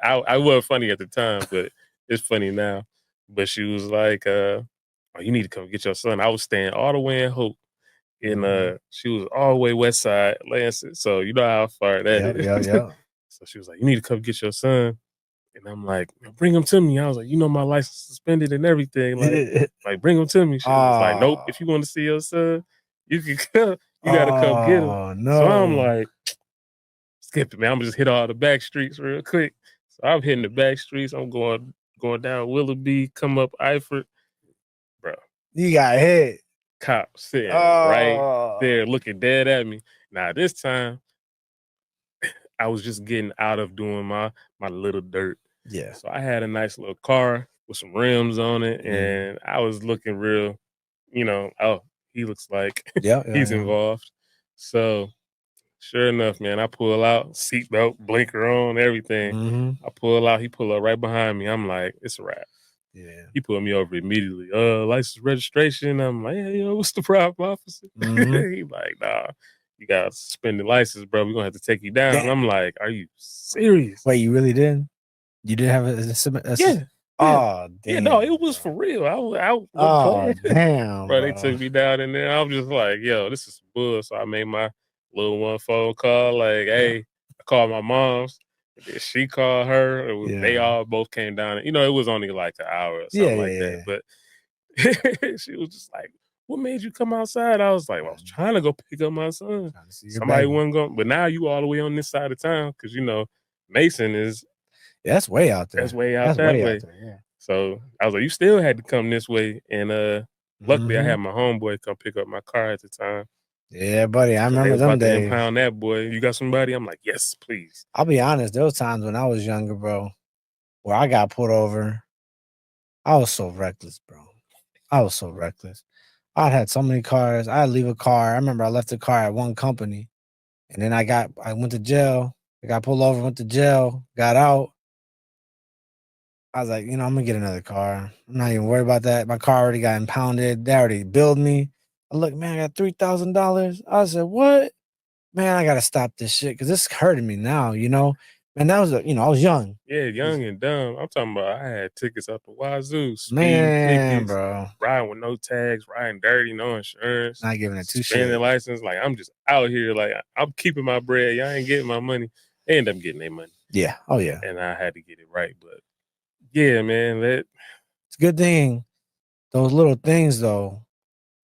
I wasn't funny at the time, but it's funny now. But she was like, oh, you need to come get your son. I was staying all the way in Hope. And she was all the way west side, Lansing. So you know how far that is. Yeah. So she was like, you need to come get your son. And I'm like, bring him to me. I was like, you know, my license suspended and everything. Like bring him to me. She was like, nope, if you want to see your son, you can come. You got to come get him. No. So I'm like, skip it, man. I'm just hit all the back streets real quick. So I'm hitting the back streets. I'm going down Willoughby, come up Eifert. Bro. You got hit. Cop sitting right there looking dead at me. Now this time, I was just getting out of doing my little dirt. Yeah. So I had a nice little car with some rims on it, and I was looking real, oh, he looks like he's involved. So sure enough, man, I pull out, seatbelt, blinker on, everything. I pull out, he pull up right behind me. I'm like, it's a wrap. Yeah. He pulled me over immediately. License registration. I'm like, hey, what's the problem, officer? He like, nah, you got a suspended license, bro. We're gonna have to take you down. Damn. I'm like, are you serious? Wait, you really did? You did have a yeah. Oh, damn. Yeah, no, it was for real. I was playing. Damn, bro. They took me down in there. I was just like, yo, this is bull. So I made my little one phone call. Like, hey, I called my mom's. She called her. They all both came down. It was only like an hour or something like that. But she was just like, what made you come outside? I was like, well, I was trying to go pick up my son. Somebody wasn't going. But now you all the way on this side of town because, Mason is. Yeah, that's way out there. That's way out that way. Yeah. So I was like, you still had to come this way. And luckily I had my homeboy come pick up my car at the time. Yeah, buddy. I remember them days. To impound that boy. You got somebody? I'm like, yes, please. I'll be honest. There was times when I was younger, bro, where I got pulled over. I was so reckless, bro. I was so reckless. I had so many cars. I'd leave a car. I remember I left a car at one company, and then I went to jail. I got pulled over, went to jail, got out. I was like, I'm gonna get another car. I'm not even worried about that. My car already got impounded. They already billed me. I look, man, I got $3,000. I said, what? Man, I gotta stop this shit because this is hurting me now. And that was I was young. Yeah, young and dumb. I'm talking about I had tickets up the wazoo, speed Man, tickets, bro. riding with no tags, riding dirty, no insurance, not giving it two shit. Suspended license. Like I'm just out here, like I'm keeping my bread. Y'all ain't getting my money. They end up getting their money. Yeah. Oh yeah. And I had to get it right, but Yeah, man. It's a good thing those little things though.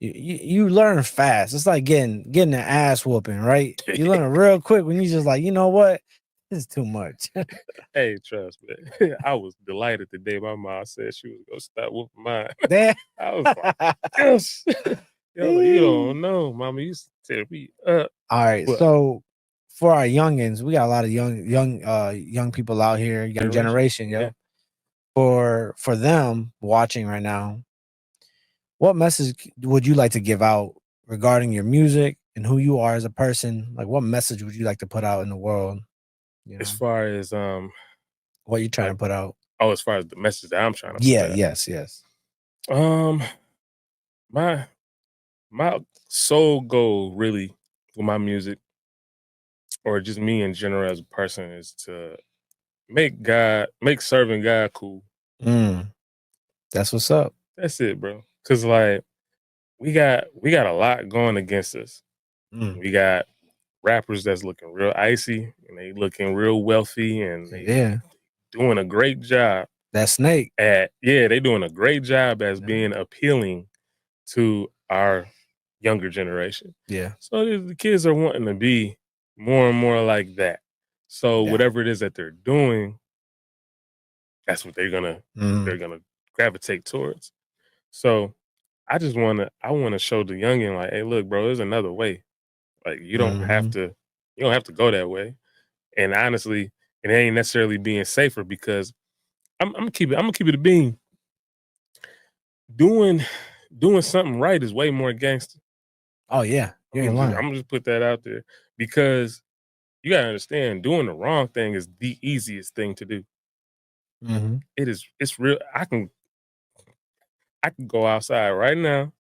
You learn fast. It's like getting an ass whooping, right? You learn it real quick when you just like, you know what? This is too much. Hey, trust me. I was delighted the day my mom said she was gonna stop whooping mine. Damn. I was like, yes. Yo, like, you don't know, mama used to tear me up. All right, But so for our youngins, we got a lot of young people out here, young generation, yo. Yeah. For them watching right now, what message would you like to give out regarding your music and who you are as a person? Like, what message would you like to put out in the world? You As know, far as what you trying like, to put out? as far as the message that I'm trying to Yeah, put out. yes. Um, my my sole goal really with my music, or just me in general as a person, is to make serving God cool. That's what's up. That's it, bro. Cause like we got a lot going against us. We got rappers that's looking real icy and they looking real wealthy and they Yeah, doing a great job that snake. they doing a great job as being appealing to our younger generation. Yeah, So the kids are wanting to be more and more like that. So yeah. whatever it is that they're doing, that's what they're gonna gravitate towards. So I wanna show the youngin like, hey, look, bro, there's another way. Like you don't have to go that way. And honestly, it ain't necessarily being safer because I'm gonna keep it a bean. Doing something right is way more gangster. Oh yeah, you ain't lying. I'm gonna just put that out there because you gotta understand doing the wrong thing is the easiest thing to do. It's real. I can go outside right now.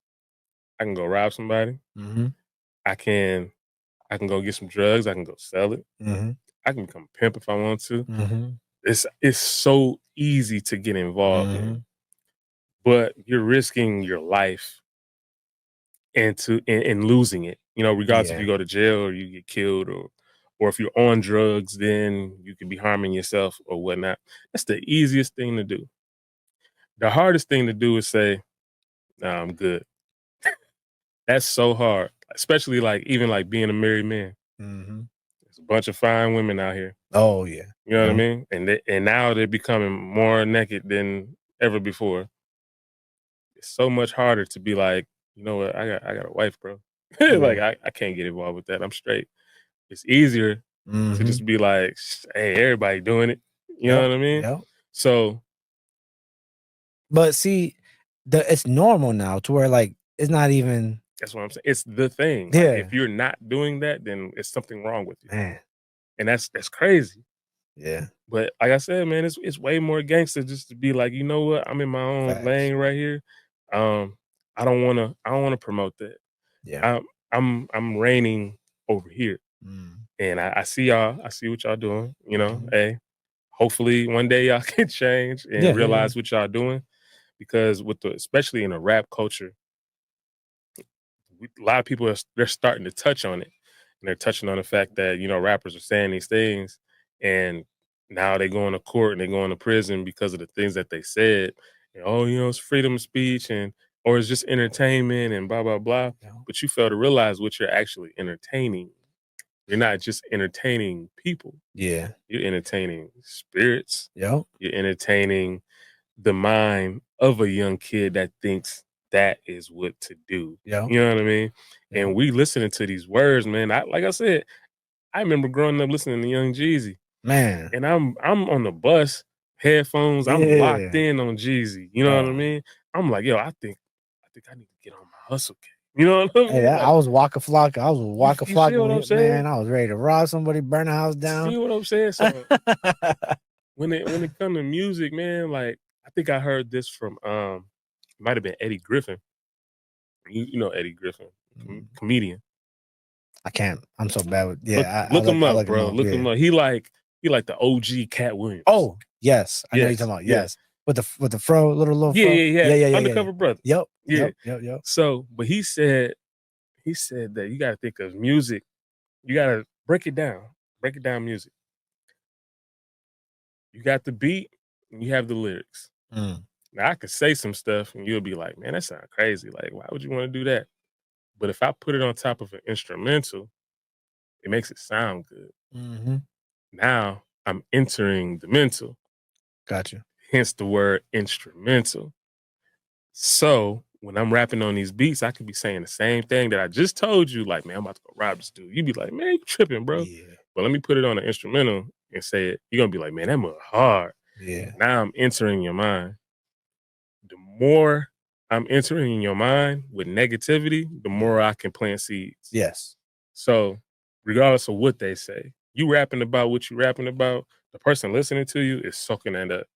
I can go rob somebody. I can go get some drugs. I can go sell it. I can become a pimp if I want to. It's so easy to get involved in, but you're risking your life and losing it. You know, regardless if Yeah, you go to jail or you get killed or if you're on drugs, then you could be harming yourself or whatnot. That's the easiest thing to do. The hardest thing to do is say, "Nah, I'm good." That's so hard, especially like even like being a married man. There's a bunch of fine women out here. Oh yeah. You know what I mean? And now they're becoming more naked than ever before. It's so much harder to be like, you know what? I got a wife, bro. Like I can't get involved with that. I'm straight. It's easier to just be like, hey, everybody doing it. You know what I mean? Yep. So But see, it's normal now to where like it's not even. that's what I'm saying. It's the thing. Like Yeah, if you're not doing that, then it's something wrong with you. man. And that's crazy. Yeah, But like I said, man, it's way more gangster just to be like, you know what? I'm in my own facts. lane right here. I don't wanna promote that. Yeah. I'm reigning over here. And I see y'all, I see what y'all doing, you know. Hey, hopefully one day y'all can change and Yeah. realize what y'all doing. Because especially in the rap culture, a lot of people they're starting to touch on it. And they're touching on the fact that, you know, rappers are saying these things and now they going to court and they going to prison because of the things that they said. And, oh, you know, it's freedom of speech and or it's just entertainment and blah blah blah. Yeah. But you fail to realize what you're actually entertaining. You're not just entertaining people. Yeah. You're entertaining spirits. Yep. You're entertaining the mind of a young kid that thinks that is what to do. Yep. You know what I mean? Yep. And we listening to these words, man. Like I said, I remember growing up listening to Young Jeezy. Man. And I'm on the bus, headphones, I'm locked Yeah. in on Jeezy. You know what I mean? I'm like, yo, I think I need to get on my hustle game. You know what I Hey, mean? I Like, was Waka Flocka. I was Waka you see what I'm Flocka, man. saying? I was ready to rob somebody, burn a house down. See what I'm saying? So when it comes to music, man, like I think I heard this from it might have been Eddie Griffin. You know Eddie Griffin, comedian. I can't. I'm so bad with. Look Yeah, look him I up, look him bro. up. Look Yeah. him up. He like the OG Cat Williams. Oh yes, I know you're Yes, talking about. yes. Yes, with the fro, little Yeah, fro. yeah, yeah. Yeah. Undercover brother. Yep. Yeah. Yep. So, but he said that you got to think of music. You got to break it down. Break it down music. You got the beat and you have the lyrics. Mm. Now I could say some stuff and you'll be like, man, that sounds crazy. Like, why would you want to do that? But if I put it on top of an instrumental, it makes it sound good. Mm-hmm. Now I'm entering the mental, Gotcha. hence the word instrumental. So when I'm rapping on these beats, I could be saying the same thing that I just told you, like, man, I'm about to go rob this dude. You'd be like, man, you tripping, bro. Yeah. But let me put it on an instrumental and say it. You're gonna be like, man, that move hard. Yeah. Now I'm entering your mind. The more I'm entering in your mind with negativity, the more I can plant seeds. Yes. So regardless of what they say, you rapping about what you rapping about, the person listening to you is soaking that up.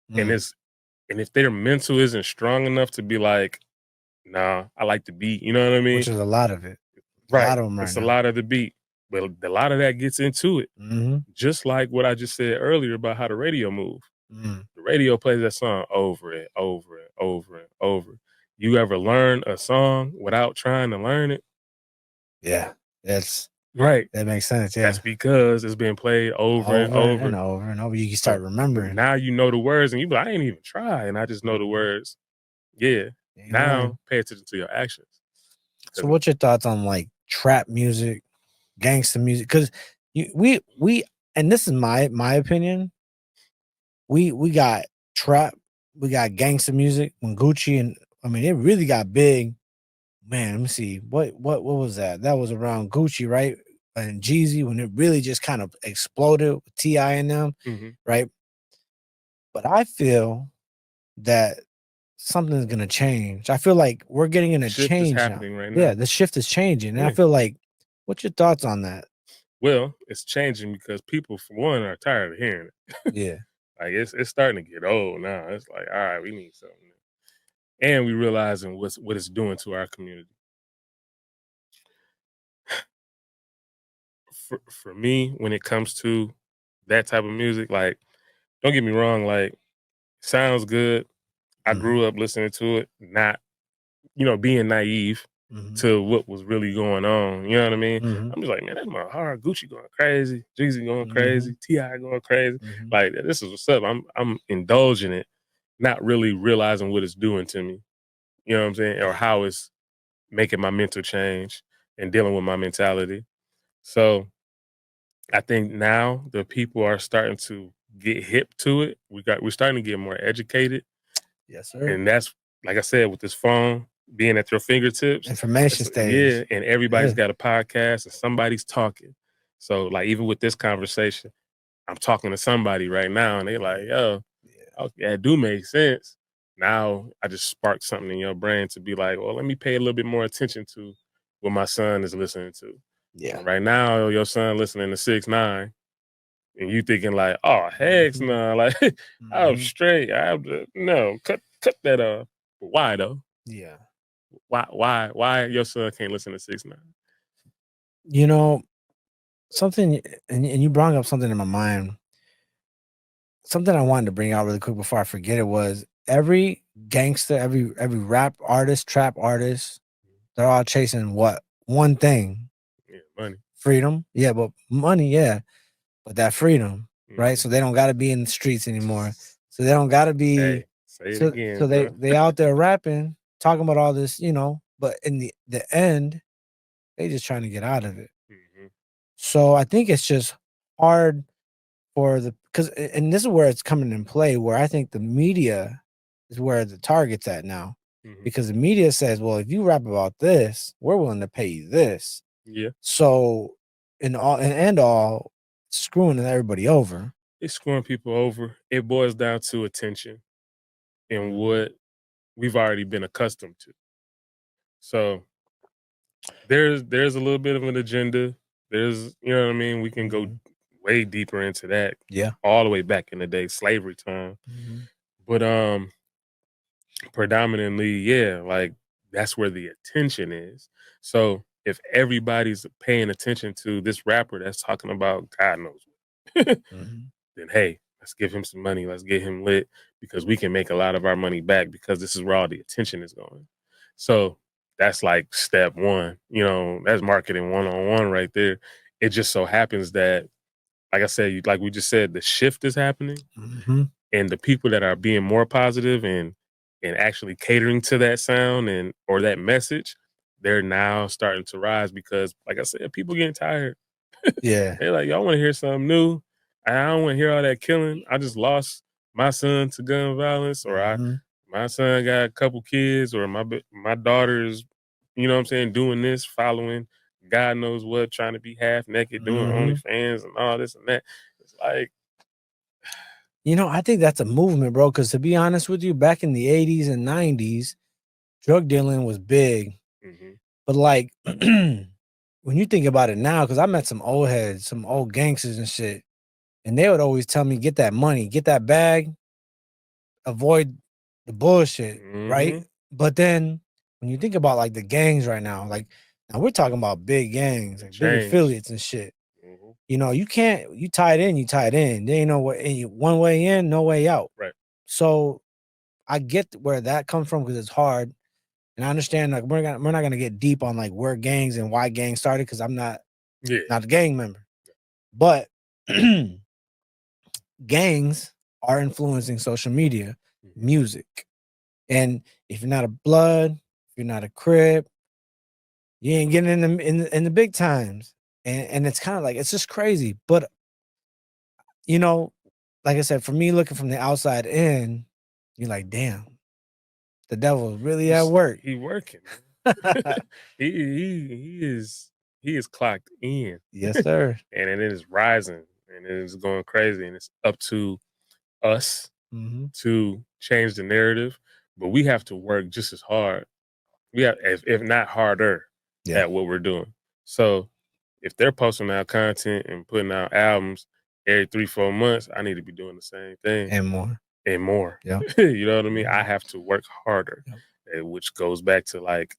And Mm. if their mental isn't strong enough to be like, nah, I like the beat, you know what I mean? Which is a lot of it. A Right. lot of them right It's a now. lot of the beat. But a lot of that gets into it. Mm-hmm. Just like what I just said earlier about how the radio moves. Mm. The radio plays that song over and over and over and over. You ever learn a song without trying to learn it? Yeah. That's Right. that makes sense. Yeah. That's because it's been played over and Over and over. over and over. You can So start remembering. now you know the words and you be like, I ain't even try. And I just know the words. Yeah. You learn. Now pay attention to your actions. So what's your thoughts on like trap music, gangster music? Because we and this is my opinion. We got trap, we got gangster music when Gucci and I mean it really got big. Man, let me see. What was that? That was around Gucci, right? And Jeezy when it really just kind of exploded with T.I. and them, right? But I feel that something's gonna change. I feel like we're getting in a shift is change now. happening right now. Yeah, the shift is changing. And I Yeah. feel like, what's your thoughts on that? Well, it's changing because people, for one, are tired of hearing it. Yeah. Like it's starting to get old now. It's like, all right, we need something. And we realizing what it's doing to our community. For me, when it comes to that type of music, like, don't get me wrong, like, sounds good. I grew up listening to it, not, being naive to what was really going on. You know what I mean? I'm just like, man, that's my hard. Gucci going crazy, Jeezy going crazy, T.I. going crazy. Like, this is what's up. I'm indulging it, not really realizing what it's doing to me. You know what I'm saying? Or how it's making my mental change and dealing with my mentality. So I think now the people are starting to get hip to it. We're starting to get more educated. Yes, sir. And that's, like I said, with this phone being at your fingertips. Information stage. Yeah, and everybody's got a podcast and somebody's talking. So like even with this conversation, I'm talking to somebody right now and they're like, yo, okay, that do make sense. Now I just sparked something in your brain to be like, well, let me pay a little bit more attention to what my son is listening to. Yeah. Right now, your son listening to 6ix9ine, and you thinking like, oh heck no, like I'm straight. No, cut that off. But why though? Yeah. Why your son can't listen to 6ix9ine? You know, something and you brought up something in my mind. Something I wanted to bring out really quick before I forget it was every gangster, every rap artist, trap artist, they're all chasing what? One thing. Yeah, money. Freedom. Yeah, but money, yeah. But that freedom, right? So they don't gotta be in the streets anymore. So they don't gotta be say it again. So bro. they out there rapping, talking about all this, but in the end, they just trying to get out of it. So I think it's just hard for and this is where it's coming in play, where I think the media is where the target's at now. Because the media says, well, if you rap about this, we're willing to pay you this. Yeah. So in all, screwing everybody over. It's screwing people over. It boils down to attention and what we've already been accustomed to. So there's a little bit of an agenda. There's, you know what I mean? We can go way deeper into that. Yeah. All the way back in the day, slavery time. But predominantly, yeah, like that's where the attention is. So if everybody's paying attention to this rapper that's talking about God knows what, then hey, let's give him some money. Let's get him lit because we can make a lot of our money back because this is where all the attention is going. So that's like step one. That's marketing 101 right there. It just so happens that, like I said, like we just said, the shift is happening. And the people that are being more positive and actually catering to that sound and or that message, they're now starting to rise because, like I said, people getting tired. Yeah. They're like, y'all want to hear something new? I don't want to hear all that killing. I just lost my son to gun violence, or my son got a couple kids, or my daughter's, you know what I'm saying, doing this, following God knows what, trying to be half naked, doing OnlyFans and all this and that. It's like, you know, I think that's a movement, bro. Because to be honest with you, back in the 80s and 90s, drug dealing was big. But like, when you think about it now, because I met some old heads, some old gangsters and shit, and they would always tell me, get that money, get that bag, avoid the bullshit, right? But then when you think about like the gangs right now, like now we're talking about big gangs, like big affiliates and shit. You know, you can't, you tie it in, you tie it in. There ain't no way, one way in, no way out. Right. So I get where that comes from because it's hard. And I understand like we're not gonna get deep on like where gangs and why gangs started because I'm not a gang member. But gangs are influencing social media, music. And if you're not a blood, if you're not a crib, you ain't getting in the big times. And it's kind of like it's just crazy. But you know, like I said, for me looking from the outside in, you're like, damn, the devil's really at work. He working. he is clocked in. Yes, sir. And it is rising and it is going crazy. And it's up to us to change the narrative. But we have to work just as hard. We have, if not harder, at what we're doing. So if they're posting out content and putting out albums every 3-4 months, I need to be doing the same thing. And more. And more. Yeah. You know what I mean? I have to work harder. Which goes back to like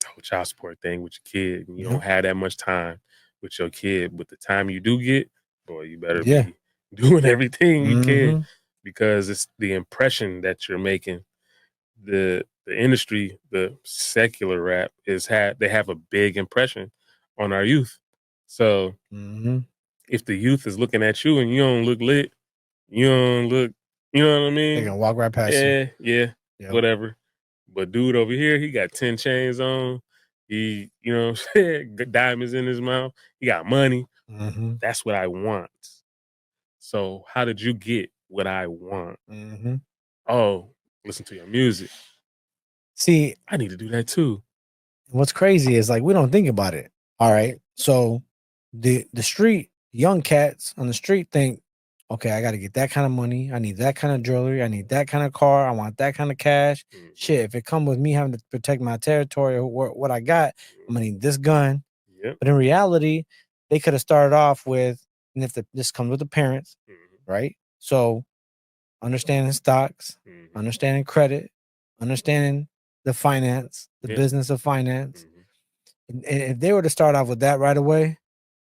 the whole child support thing with your kid. You don't have that much time with your kid. But the time you do get, boy, you better be doing everything you can because it's the impression that you're making. The industry, the secular rap they have a big impression on our youth. So if the youth is looking at you and you don't look lit, you don't look, you know what I mean? They can walk right past you. Yeah, whatever. But dude over here, he got 10 chains on. He, you know what I'm saying, diamonds in his mouth. He got money. That's what I want. So how did you get what I want? Oh, listen to your music. See, I need to do that too. What's crazy is like we don't think about it. All right. So the street, young cats on the street think, okay, I gotta get that kind of money. I need that kind of jewelry. I need that kind of car. I want that kind of cash. Shit, if it come with me having to protect my territory or what I got, I'm gonna need this gun. But in reality, they could have started off with, and if this comes with the parents, right? So understanding stocks, understanding credit, understanding the finance, the business of finance. And if they were to start off with that right away,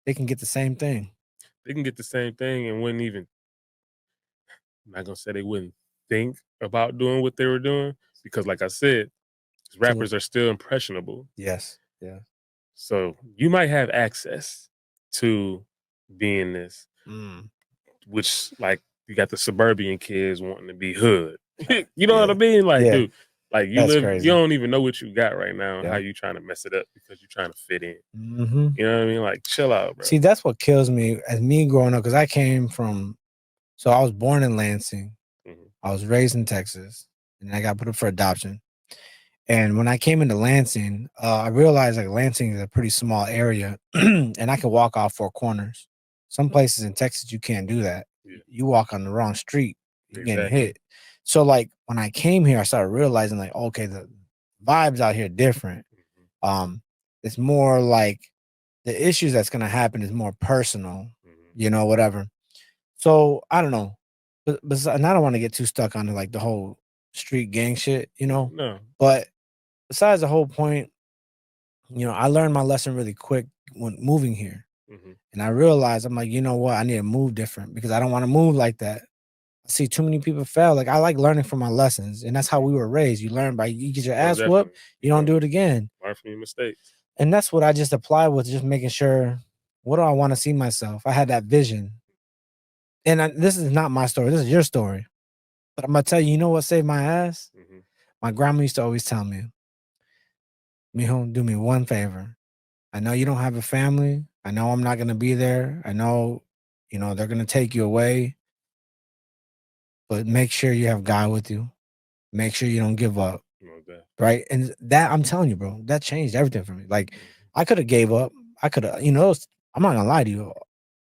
they can get the same thing. They can get the same thing and wouldn't even, I'm not gonna say they wouldn't think about doing what they were doing because, like I said, rappers are still impressionable. Yes. Yeah. So you might have access to being this, which like you got the suburban kids wanting to be hood. You know what I mean? Like, dude, like you you don't even know what you got right now and how you trying to mess it up because you're trying to fit in. You know what I mean? Like, chill out, bro. See, that's what kills me as me growing up because I came from, so I was born in Lansing. I was raised in Texas and I got put up for adoption. And when I came into Lansing, I realized like Lansing is a pretty small area and I can walk off 4 corners. Some places in Texas, you can't do that. You walk on the wrong street, you're getting hit. So like when I came here, I started realizing like, okay, the vibes out here different. It's more like the issues that's going to happen is more personal, you know, whatever. So I don't know. But and I don't want to get too stuck on like the whole street gang shit, you know? No. But besides the whole point, you know, I learned my lesson really quick when moving here. And I realized I'm like, you know what? I need to move different because I don't want to move like that. I see too many people fail. Like I like learning from my lessons. And that's how we were raised. You learn by you get your ass whooped, you don't do it again. Learn from your mistakes. And that's what I just apply with just making sure, what do I want to see myself? I had that vision. And this is not my story. This is your story. But I'm gonna tell you, you know what saved my ass? Mm-hmm. My grandma used to always tell me, "Mijo, do me one favor. I know you don't have a family. I know I'm not gonna be there. I know, they're gonna take you away. But make sure you have God with you. Make sure you don't give up." Okay. Right. And that, I'm telling you, bro, that changed everything for me. Like, Mm-hmm. I could have gave up. I could have, I'm not gonna lie to you.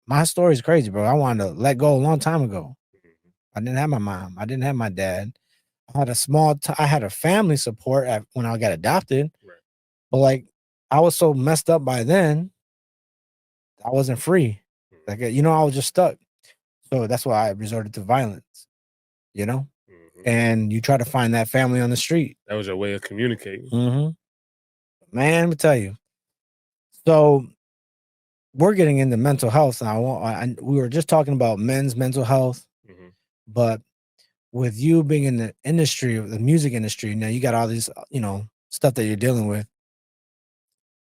My story is crazy, bro. I wanted to let go a long time ago. Mm-hmm. I didn't have my mom. I didn't have my dad. I had I had a family support when I got adopted, Right. but like, I was so messed up by then, I wasn't free. Like, Mm-hmm. I was just stuck. So that's why I resorted to violence, you know? Mm-hmm. And you try to find that family on the street. That was your way of communicating. Mm-hmm. Man, let me tell you. So we're getting into mental health now. We were just talking about men's mental health, Mm-hmm. but with you being in the industry, the music industry, now you got all these, stuff that you're dealing with.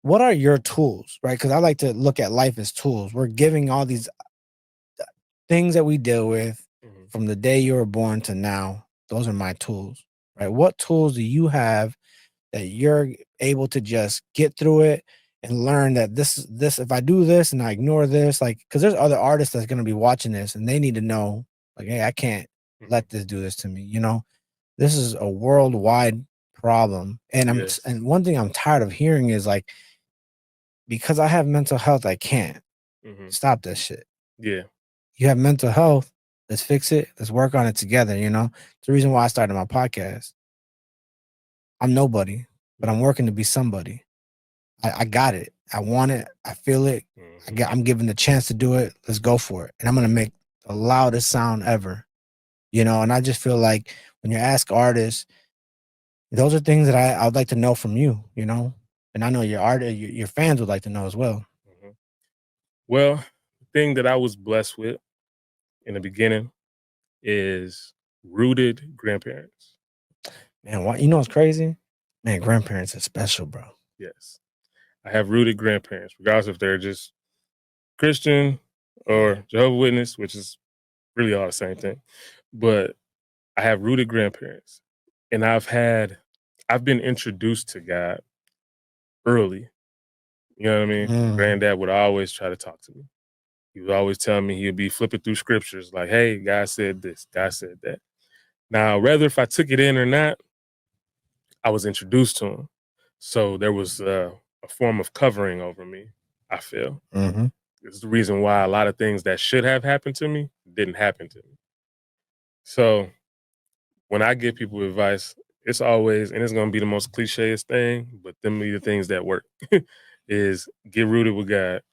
What are your tools, right? Because I like to look at life as tools. We're giving all these things that we deal with Mm-hmm. from the day you were born to now. Those are my tools, right? What tools do you have that you're able to just get through it and learn that this if I do this and I ignore this, like, because there's other artists that's going to be watching this and they need to know, like, hey, I can't Mm-hmm. let this do this to me. This is a worldwide problem, and Yes. and one thing I'm tired of hearing is like, because I have mental health, I can't Mm-hmm. stop this shit. Yeah. You have mental health, let's fix it. Let's work on it together. It's the reason why I started my podcast. I'm nobody, but I'm Mm-hmm. working to be somebody. I got it. I want it. I feel it. Mm-hmm. I'm given the chance to do it. Let's go for it. And I'm gonna make the loudest sound ever. And I just feel like when you ask artists, those are things that I would like to know from you. And I know your fans would like to know as well. Mm-hmm. Well, the thing that I was blessed with in the beginning is rooted grandparents. Man, what what's crazy? Man, grandparents are special, bro. Yes. I have rooted grandparents, regardless if they're just Christian Yeah. or Jehovah's Witness, which is really all the same thing. But I have rooted grandparents. And I've been introduced to God early. You know what I mean? My Mm, granddad would always try to talk to me. He would always tell me, he'd be flipping through scriptures like, hey, God said this, God said that. Now, whether if I took it in or not, I was introduced to him. So there was a form of covering over me, I feel. hmm It's the reason why a lot of things that should have happened to me didn't happen to me. So when I give people advice, it's always, and it's gonna be the most clicheest thing, but them be the things that work. Is get rooted with God.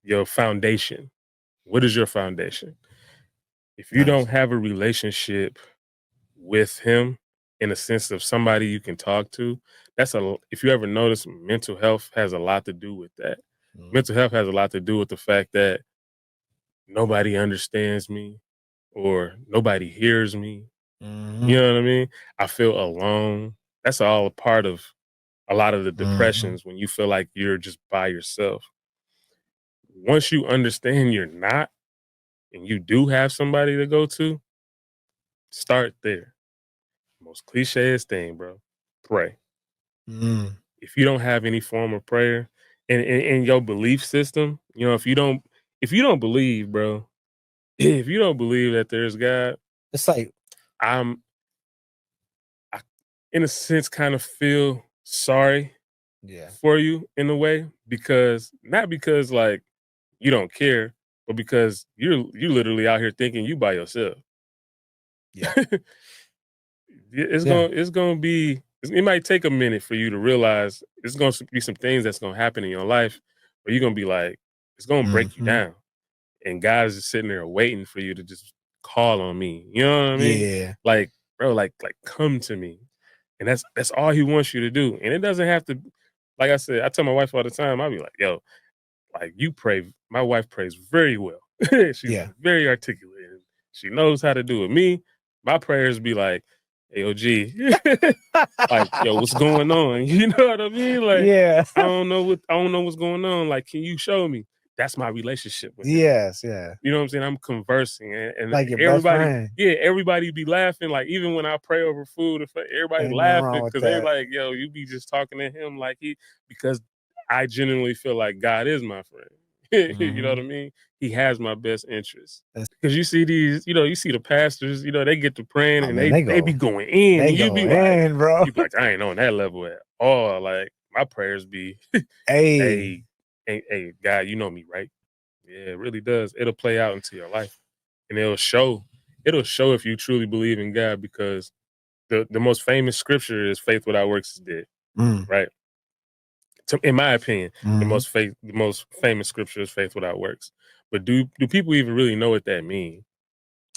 Your foundation. What is your foundation? If you don't Nice. have a relationship with him in a sense of somebody you can talk to, if you ever notice, mental health has a lot to do with that. Mm, Mental health has a lot to do with the fact that nobody understands me or nobody hears me. hmm You know what I mean? I feel alone. That's all a part of a lot of the hmm depressions when you feel like you're just by yourself. Once you understand you're not and you do have somebody to go to, start there. Most clicheest thing, bro. Pray. mm. If you don't have any form of prayer and in your belief system, if you don't believe, bro, if you don't believe that there's God, It's like, I'm I in a sense kind of feel sorry yeah, for you in a way because not because like you don't care, but because you literally out here thinking you by yourself. yeah, yeah. It's gonna be it might take a minute for you to realize it's gonna be some things that's gonna happen in your life where you're gonna be like it's gonna break you hmm down, and God is just sitting there waiting for you to just call on me. You know what I mean? Yeah. Like, bro, like come to me, and that's all He wants you to do, and it doesn't have to. Like I said, I tell my wife all the time. I be like, yo, like you pray. My wife prays very well. She's Yeah. very articulate. And she knows how to do it. Me, my prayers be like, "Hey, OG, like, yo, what's going on?" You know what I mean? Like, Yeah. I don't know what's going on. Like, can you show me? that's my relationship with him. Yes, yeah. You know what I'm saying? I'm conversing, and Like your best everybody, friend. everybody be laughing. Like even when I pray over food, everybody Ain't nothing wrong laughing with because they're that. like, "Yo, you be just talking to him like because I genuinely feel like God is my friend." You know what I mean? He has my best interests. That's- Because you see these, you see the pastors, they get to praying Oh, and man, they be going in, They and you go be like, in, bro. I ain't on that level at all. Like my prayers be, Hey. hey, God, you know me, right? Yeah, it really does. It'll play out into your life, and it'll show. It'll show if you truly believe in God, because the most famous scripture is "Faith without works is dead." Mm. Right? In my opinion, the Mhm. most famous scripture is "Faith without works." But do people even really know what that means?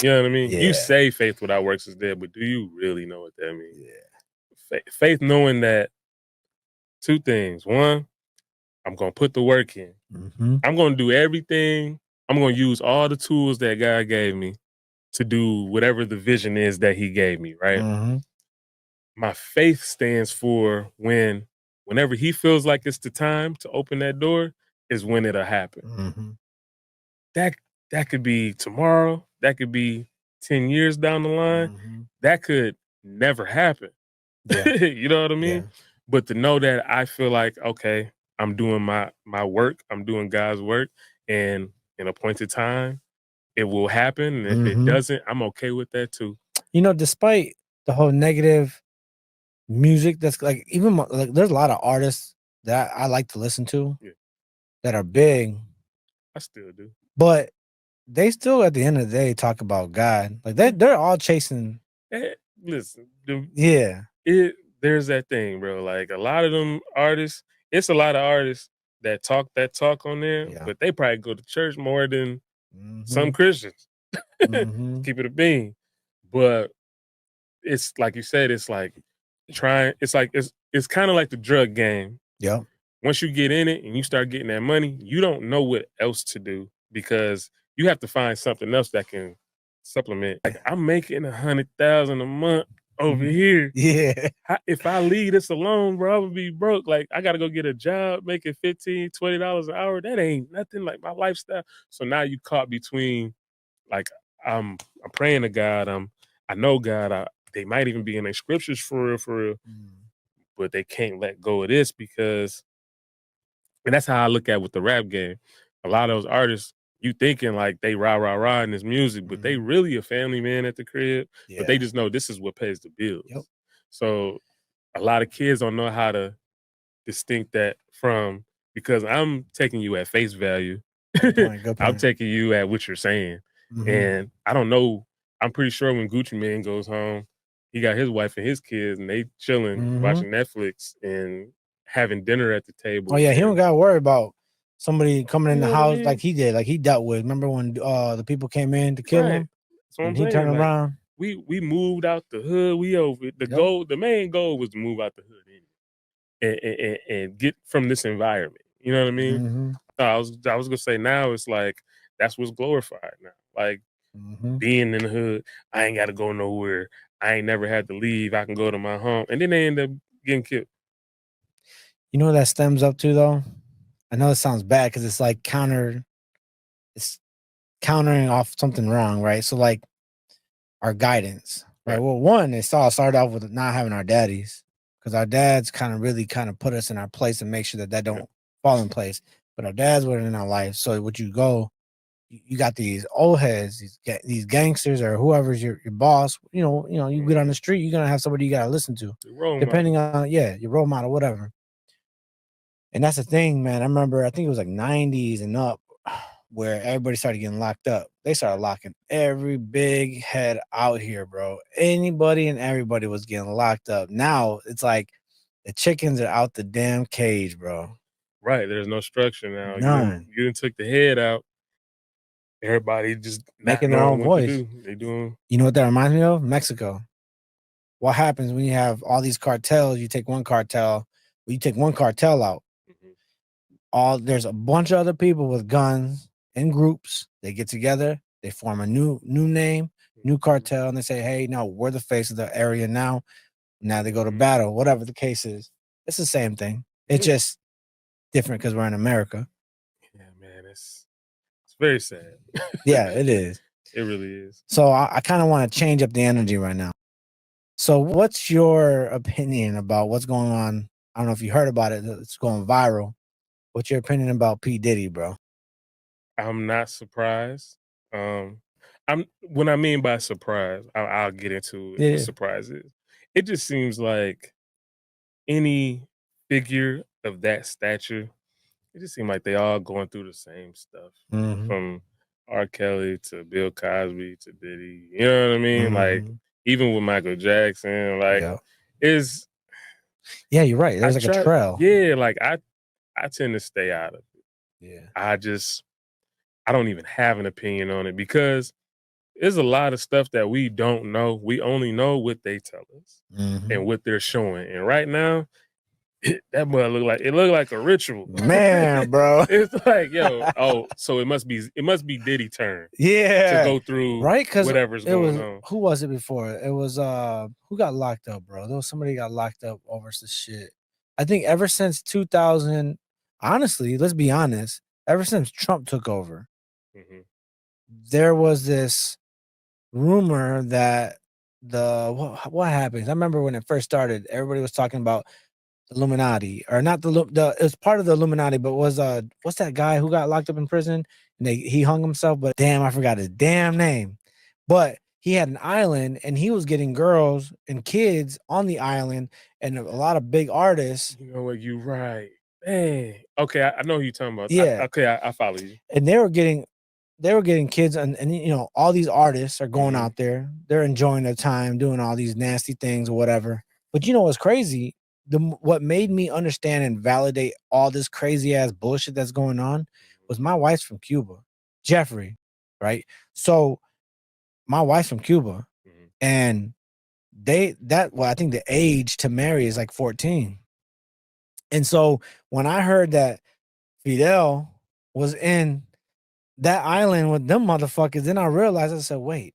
You know what I mean? You Yeah. say faith without works is dead, but do you really know what that means? Yeah. Faith knowing that two things. One, I'm gonna put the work in. Mhm. I'm gonna do everything. I'm gonna use all the tools that God gave me to do whatever the vision is that He gave me, right? Mhm. My faith stands for whenever He feels like it's the time to open that door, is when it'll happen. Mhm. That could be tomorrow. That could be 10 years down the line. Mhm. That could never happen. Yeah. You know what I mean? Yeah. But to know that I feel like, okay, I'm doing my work, I'm doing God's work, and in appointed time, it will happen. And if it Mhm. doesn't, I'm okay with that too. Despite the whole negative music that's like like there's a lot of artists that I like to listen to Yeah. that are big, I still do. but they still at the end of the day talk about God. Like they're all chasing. Listen, Yeah. there's that thing, bro. Like a lot of them artists, it's a lot of artists that talk on there, Yeah. but they probably go to church more than some Mhm. Christians. Mhm. Keep it a bean. But it's like you said, it's like it's kind of like the drug game. Yep. Once you get in it and you start getting that money, you don't know what else to do, because you have to find something else that can supplement. Like I'm making 100,000 a month over here. Yeah. If I leave this alone, bro, I would be broke. Like I gotta go get a job making $15, $20 an hour. That ain't nothing like my lifestyle. So now you caught between, like, I'm praying to God. I know God. They might even be in their scriptures for real, but they can't let go of this because, and that's how I look at with the rap game. A lot of those artists, you thinking like they rah in this music, but they really a family man at the crib. But they Yeah. just know this is what pays the bills. Yep. So a lot of kids don't know how to distinct that from, because I'm taking you at face value. Good point. Good I'm point. taking you at what you're saying. And I don't know. I'm pretty sure when Gucci Man goes home, he got his wife and his kids, and they chilling, watching Netflix and having dinner at the table. Oh yeah, he don't And gotta worry about somebody coming in you the know what I house mean? like he did, like he dealt with. Remember when the people came in to kill Right. him That's what I'm and he saying. turned Like around? we moved out the hood. We over the Yep. goal. The main goal was to move out the hood and get from this environment. You know what I mean? Mhm. I was gonna say, now it's like that's what's glorified now. Like Mhm. being in the hood, I ain't gotta go nowhere. I ain't never had to leave. I can go to my home. And then they end up getting killed. You know what that stems up to though? I know it sounds bad because it's like it's countering off something wrong, right? So like our guidance, right? Right. Well, one, it all started off with not having our daddies, because our dads really put us in our place and make sure that don't fall in place. But our dads weren't in our life, so would you go? You got these old heads, these gangsters, or whoever's your boss. You get on the street, you're gonna have somebody you gotta listen to, The role depending model. on your role model, whatever. And that's the thing, man. I remember, I think it was like 90s and up, where everybody started getting locked up. They started locking every big head out here, bro. Anybody and everybody was getting locked up. Now it's like the chickens are out the damn cage, bro. Right. There's no structure now. None. You didn't took the head out. Everybody just not Making their knowing own what to voice. do. They doing. You know what that reminds me of? Mexico. What happens when you have all these cartels? You take one cartel out. There's a bunch of other people with guns in groups. They get together, they form a new name, new cartel, and they say, hey, no, we're the face of the area now. Now they go to battle, whatever the case is. It's the same thing. It's just different because we're in America. Yeah, man. very sad. Yeah, it is. It really is. So I kind of want to change up the energy right now. So what's your opinion about what's going on? I don't know if you heard about it. It's going viral. What's your opinion about P. Diddy, bro? I'm not surprised. I'm When I mean by surprise, I'll get into what Yeah. surprise is. It just seems like any figure of that stature, it just seems like they all going through the same stuff. Mm-hmm. From R. Kelly to Bill Cosby to Diddy. You know what I mean? Like Mm-hmm. even with Michael Jackson, like Yeah. is Yeah, you're right. I There's like a try trail. yeah, like I tend to stay out of it. Yeah. I don't even have an opinion on it because there's a lot of stuff that we don't know. We only know what they tell us Mm-hmm. and what they're showing. And right now, that boy looked like a ritual. Man, bro. It's like, so it must be Diddy turn to Yeah. go through Right? Because whatever's it going was on. who was it before? It was who got locked up, bro? There was somebody got locked up over some shit. I think ever since 2000, honestly, let's be honest, ever since Trump took over, Hmm. there was this rumor that what happens. I remember when it first started, everybody was talking about Illuminati, or not the it was part of the Illuminati, but was what's that guy who got locked up in prison and he hung himself, but damn, I forgot his damn name. But he had an island and he was getting girls and kids on the island and a lot of big artists. You know what? You right. Hey, okay, I know who you're talking about. Yeah. I follow you. And they were getting kids, and you know, all these artists are going Mhm. out there, they're enjoying their time doing all these nasty things or whatever. But you know what's crazy? What made me understand and validate all this crazy ass bullshit that's going on was my wife's from Cuba, Jeffrey, right? So my wife's from Cuba, Mhm. and I think the age to marry is like 14. And so when I heard that Fidel was in that island with them motherfuckers, then I realized, I said, wait,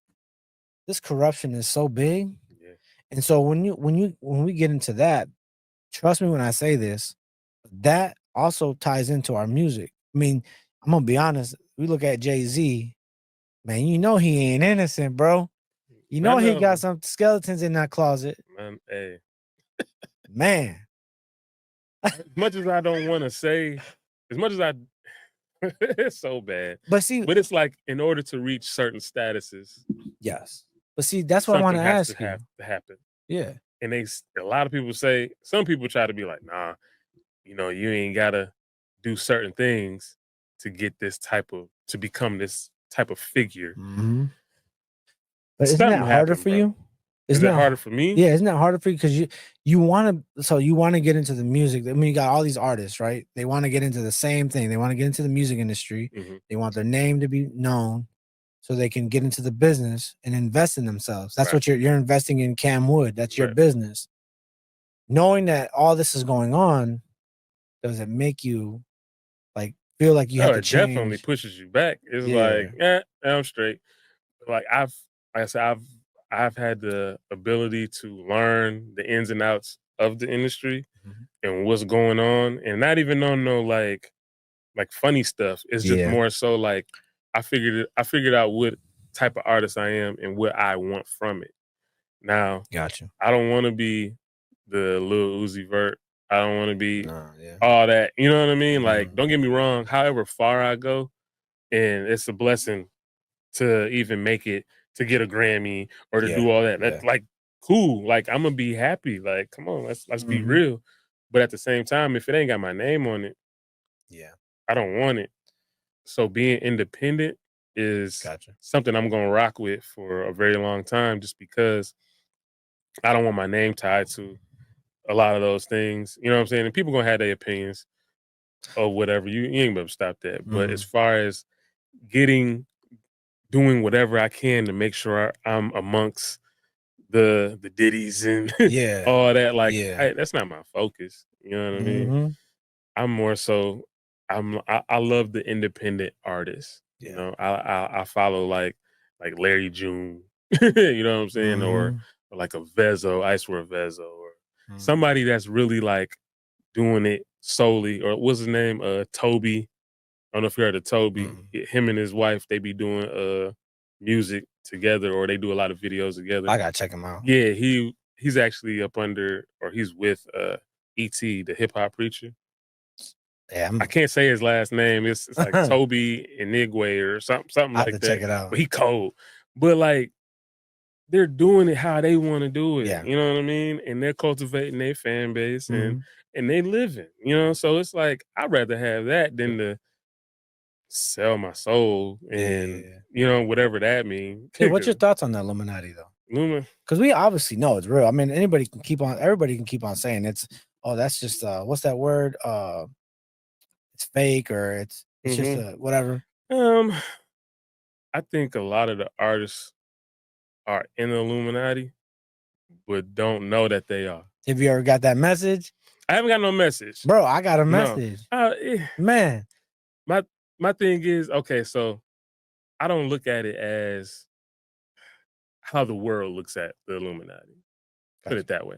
this corruption is so big. Yeah. And so when we get into that, trust me when I say this, that also ties into our music. I mean, I'm gonna be honest. We look at Jay-Z, man, you know he ain't innocent, bro. You know None he of got them. some skeletons in that closet. Man, hey. Man. As much as I don't want to say, as much as I it's so bad. But see, But it's like in order to reach certain statuses, yes. But see, that's what I want something to has to ask you. have to happen. Yeah. And a lot of people say, some people try to be like, nah, you ain't gotta do certain things to get to become this type of figure. Mm-hmm. But isn't that Something harder happened, for bro. you? Is Isn't that that harder for me? Yeah, isn't that harder for you? Because you want to, so you want to get into the music. I mean, you got all these artists, right? They want to get into the same thing. They want to get into the music industry. Mhm. They want their name to be known so they can get into the business and invest in themselves. That's Right. what you're investing in Kam Wood. That's your Right. business. Knowing that all this is going on, does it make you like feel like you Oh, have to it definitely change? pushes you back. It's Yeah. like, I'm straight. Like I said, I've had the ability to learn the ins and outs of the industry Mhm. and what's going on, and not even on no like funny stuff. It's just Yeah. more so like I figured out what type of artist I am and what I want from it. Now, Gotcha. I don't want to be the Lil Uzi Vert. I don't want to be Nah, yeah. all that. You know what I mean? Like, Mhm. don't get me wrong. However far I go, and it's a blessing to even make it to get a Grammy or to Yeah. do all that. Yeah. That's like cool. Like I'm gonna be happy. Like, come on, let's be Mhm. real. But at the same time, if it ain't got my name on it, Yeah. I don't want it. So being independent is Gotcha. something I'm gonna rock with for a very long time, just because I don't want my name tied to a lot of those things. You know what I'm saying? And people gonna have their opinions or whatever. You ain't gonna stop that. But as Mhm. far as getting doing whatever I can to make sure I'm amongst the ditties and Yeah. all that, like Yeah. that's not my focus. You know what I mean? Mhm. I'm more so I love the independent artists. You Yeah. know, I follow like Larry June, you know what I'm saying, Mhm. or like a Vezo, Icewear Vezo, or Mhm. somebody that's really like doing it solely, or what's his name, Toby, I don't know if you heard of Toby. Mm-mm. Him and his wife, they be doing music together, or they do a lot of videos together. I gotta check him out. Yeah, he's actually up under, or he's with E.T., the hip hop preacher. Yeah, I can't say his last name. It's like Toby Enigwe or something I have like to that. check it out. But he cold. But like they're doing it how they want to do it. Yeah. You know what I mean? And they're cultivating their fan base Mhm. and they living. You know, so it's like I'd rather have that than to sell my soul and Yeah. you know whatever that means. Yeah, what's your thoughts on the Illuminati though? Luma? Because we obviously know it's real. I mean, everybody can keep on saying it's, oh, that's just what's that word? It's fake, or it's just Mhm. a whatever. I think a lot of the artists are in the Illuminati, but don't know that they are. Have you ever got that message? I haven't got no message. Bro, I got a No. message. Man. My thing is, okay, so I don't look at it as how the world looks at the Illuminati. Put Gotcha. it that way.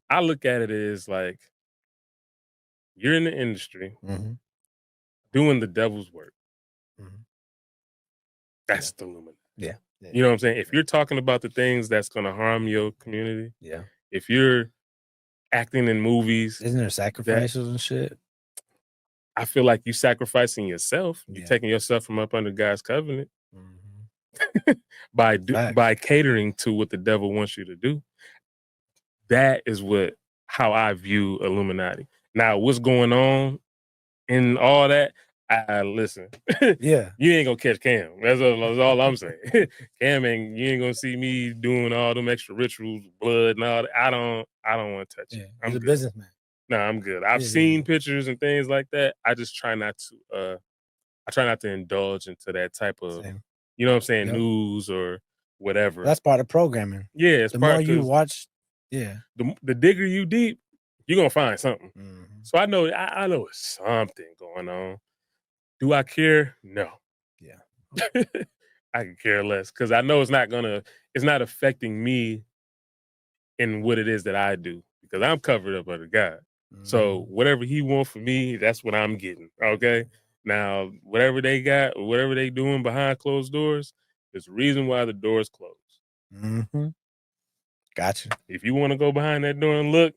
I look at it as like you're in the industry Mm-hmm. doing the devil's work. Mm-hmm. That's the Illuminati. Yeah. You know what I'm saying? If you're talking about the things that's going to harm your community, Yeah. if you're acting in movies, Isn't there sacrifices and shit? I feel like you sacrificing yourself. You're Yeah. taking yourself from up under God's covenant Mm-hmm. by catering to what the devil wants you to do. That is how I view Illuminati. Now, what's going on in all that? Listen. Yeah. You ain't gonna catch Cam. That's all I'm saying. Cam you ain't gonna see me doing all them extra rituals, blood and all that. I don't want to touch it. I'm He's a good. businessman. No, I'm good. I've seen pictures and things like that. I just try not to I try not to indulge into that type of, Same. you know what I'm saying, Yep. news or whatever. That's part of programming. Yeah, it's the part more you because watch, yeah. the digger you deep, you're gonna find something. Mm-hmm. So I know it's something going on. Do I care? No. Yeah. I could care less because I know it's not affecting me in what it is that I do because I'm covered up under God. So Mm-hmm. whatever he wants for me, that's what I'm getting. Okay. Now, whatever they got, or whatever they doing behind closed doors, there's a reason why the door's closed. Mm-hmm. Gotcha. If you want to go behind that door and look,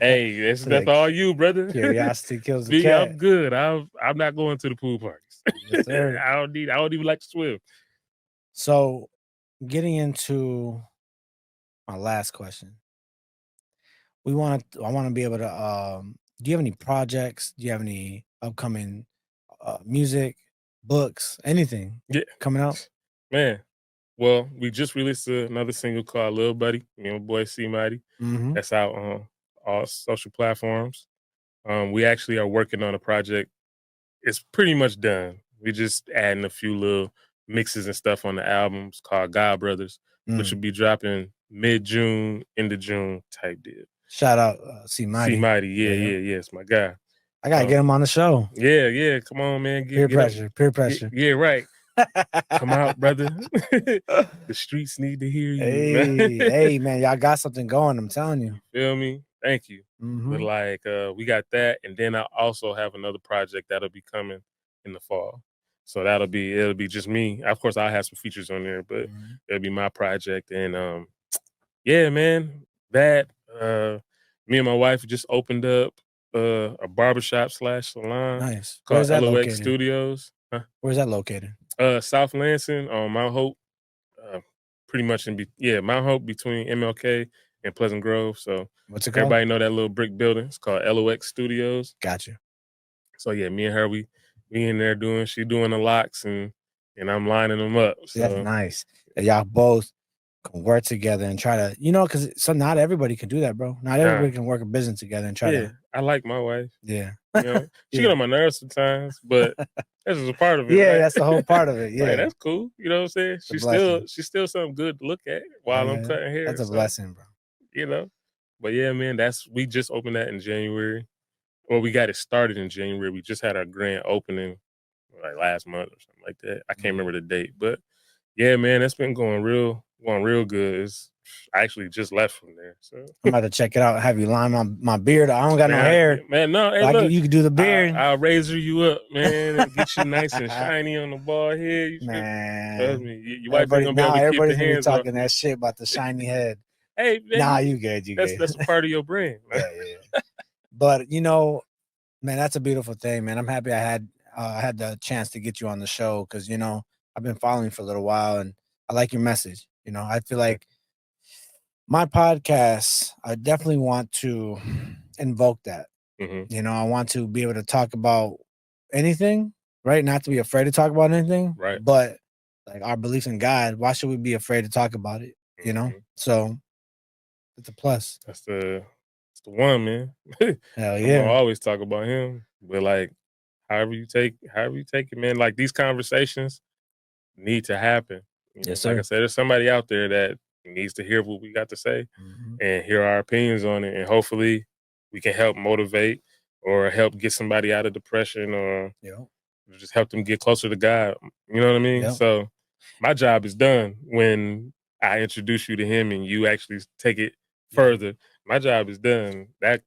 hey, that's all you, brother. Curiosity kills the Me, cat. I'm good. I'm not going to the pool parties. Yes, sir. I don't even like to swim. So, getting into my last question, I want to be able to. Do you have any projects? Do you have any upcoming music, books, anything coming out? Man, well, we just released another single called "Little Buddy." Me and my boy C Mighty. Mm-hmm. That's out on all social platforms. We actually are working on a project. It's pretty much done. We just adding a few little mixes and stuff on the albums called God Brothers, which will be dropping mid-June, end of June type deal. Shout out C Mighty. C Mighty, yeah, it's my guy. I gotta get him on the show. Yeah, come on, man. Peer pressure. Yeah, right. Come out, brother. The streets need to hear you. Hey, man, y'all got something going. I'm telling you. You feel me? Thank you. Mm-hmm. But like, we got that, and then I also have another project that'll be coming in the fall. So it'll be just me. Of course, I'll have some features on there, but it'll be my project. And yeah, man, that me and my wife just opened up a barbershop / salon. Nice. Called Where's that LOX located? Studios. Huh? Where's that located? South Lansing on Mount Hope. Pretty much Mount Hope between MLK and Pleasant Grove. So what's it called? Everybody know that little brick building. It's called LOX Studios. Gotcha. So yeah, me and her, we in there she doing the locks and I'm lining them up. So that's nice. Y'all both can work together and try to, because not everybody can do that, bro. Not everybody can work a business together and try to. I like my wife. Yeah. She get on my nerves sometimes, but that's just a part of it. Yeah, right? that's the whole part of it. Yeah, right, that's cool. You know what I'm saying? She's still something good to look at while I'm cutting hair. That's a blessing, bro. But yeah, man, we just opened that in January. Well, we got it started in January. We just had our grand opening like last month or something like that. I can't remember the date, but yeah, man, that's been going real one real good. I actually just left from there. So I'm about to check it out. Have you line my beard? I don't got no man, hair. man, no, hey, look, You can do the beard. I'll razor you up, man, and get you nice and shiny on the bald head. You Man, trust me, your wife ain't gonna be able to keep everybody's the gonna be hands off talking that shit about the shiny head. Hey, man, nah, you good. You good. That's a part of your brand. Yeah. But you know, man, that's a beautiful thing, man. I'm happy I had the chance to get you on the show because you know I've been following you for a little while and I like your message. You know, I feel like my podcast, I definitely want to invoke that. Mm-hmm. You know, I want to be able to talk about anything, right? Not to be afraid to talk about anything, right? But like our beliefs in God, why should we be afraid to talk about it? You know, so it's a plus. That's the one, man. Hell I'm gonna yeah. always talk about him, but like, however you take it, man. Like these conversations need to happen. You know, Yes, like sir. I said, there's somebody out there that needs to hear what we got to say and hear our opinions on it, and hopefully we can help motivate or help get somebody out of depression or just help them get closer to God. You know what I mean? Yep. So my job is done when I introduce you to him and you actually take it further. My job is done. That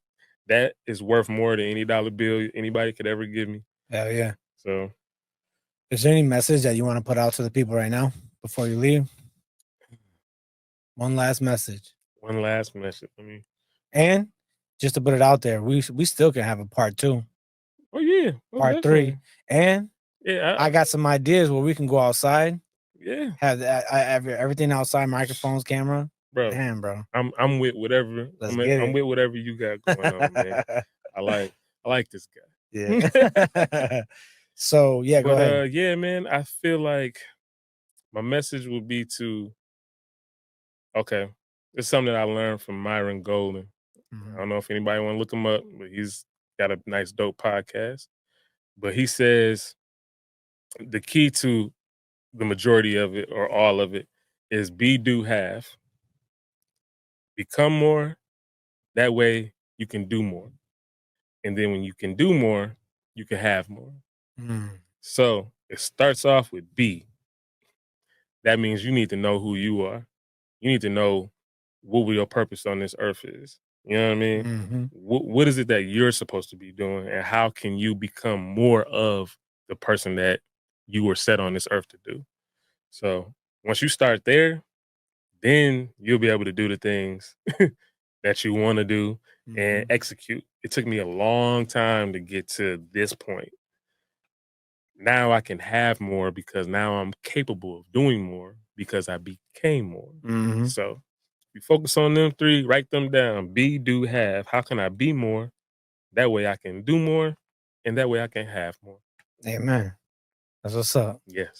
is worth more than any dollar bill anybody could ever give me. Hell yeah. So is there any message that you want to put out to the people right now before you leave? One last message. One last message. And just to put it out there, we still can have a part 2. Oh yeah. Part 3. And I got some ideas where we can go outside. Yeah. Have everything outside, microphones, camera. Bro. Damn, bro. I'm with whatever. I'm with whatever you got going on, man. I like this guy. Yeah. So yeah, go ahead. Yeah, man. I feel like my message would be to it's something that I learned from Myron Golden. I don't know if anybody want to look him up, but he's got a nice, dope podcast. But he says the key to the majority of it or all of it is be, do, have. Become more. That way you can do more. And then when you can do more, you can have more. So it starts off with be. That means you need to know who you are. You need to know what your purpose on this earth is. You know what I mean? What is it that you're supposed to be doing, and how can you become more of the person that you were set on this earth to do? So once you start there, then you'll be able to do the things that you want to do and execute. It took me a long time to get to this point. Now I can have more because now I'm capable of doing more because I became more. So you focus on them 3, write them down. Be, do, have. How can I be more? That way I can do more, and that way I can have more. Amen. That's what's up. Yes.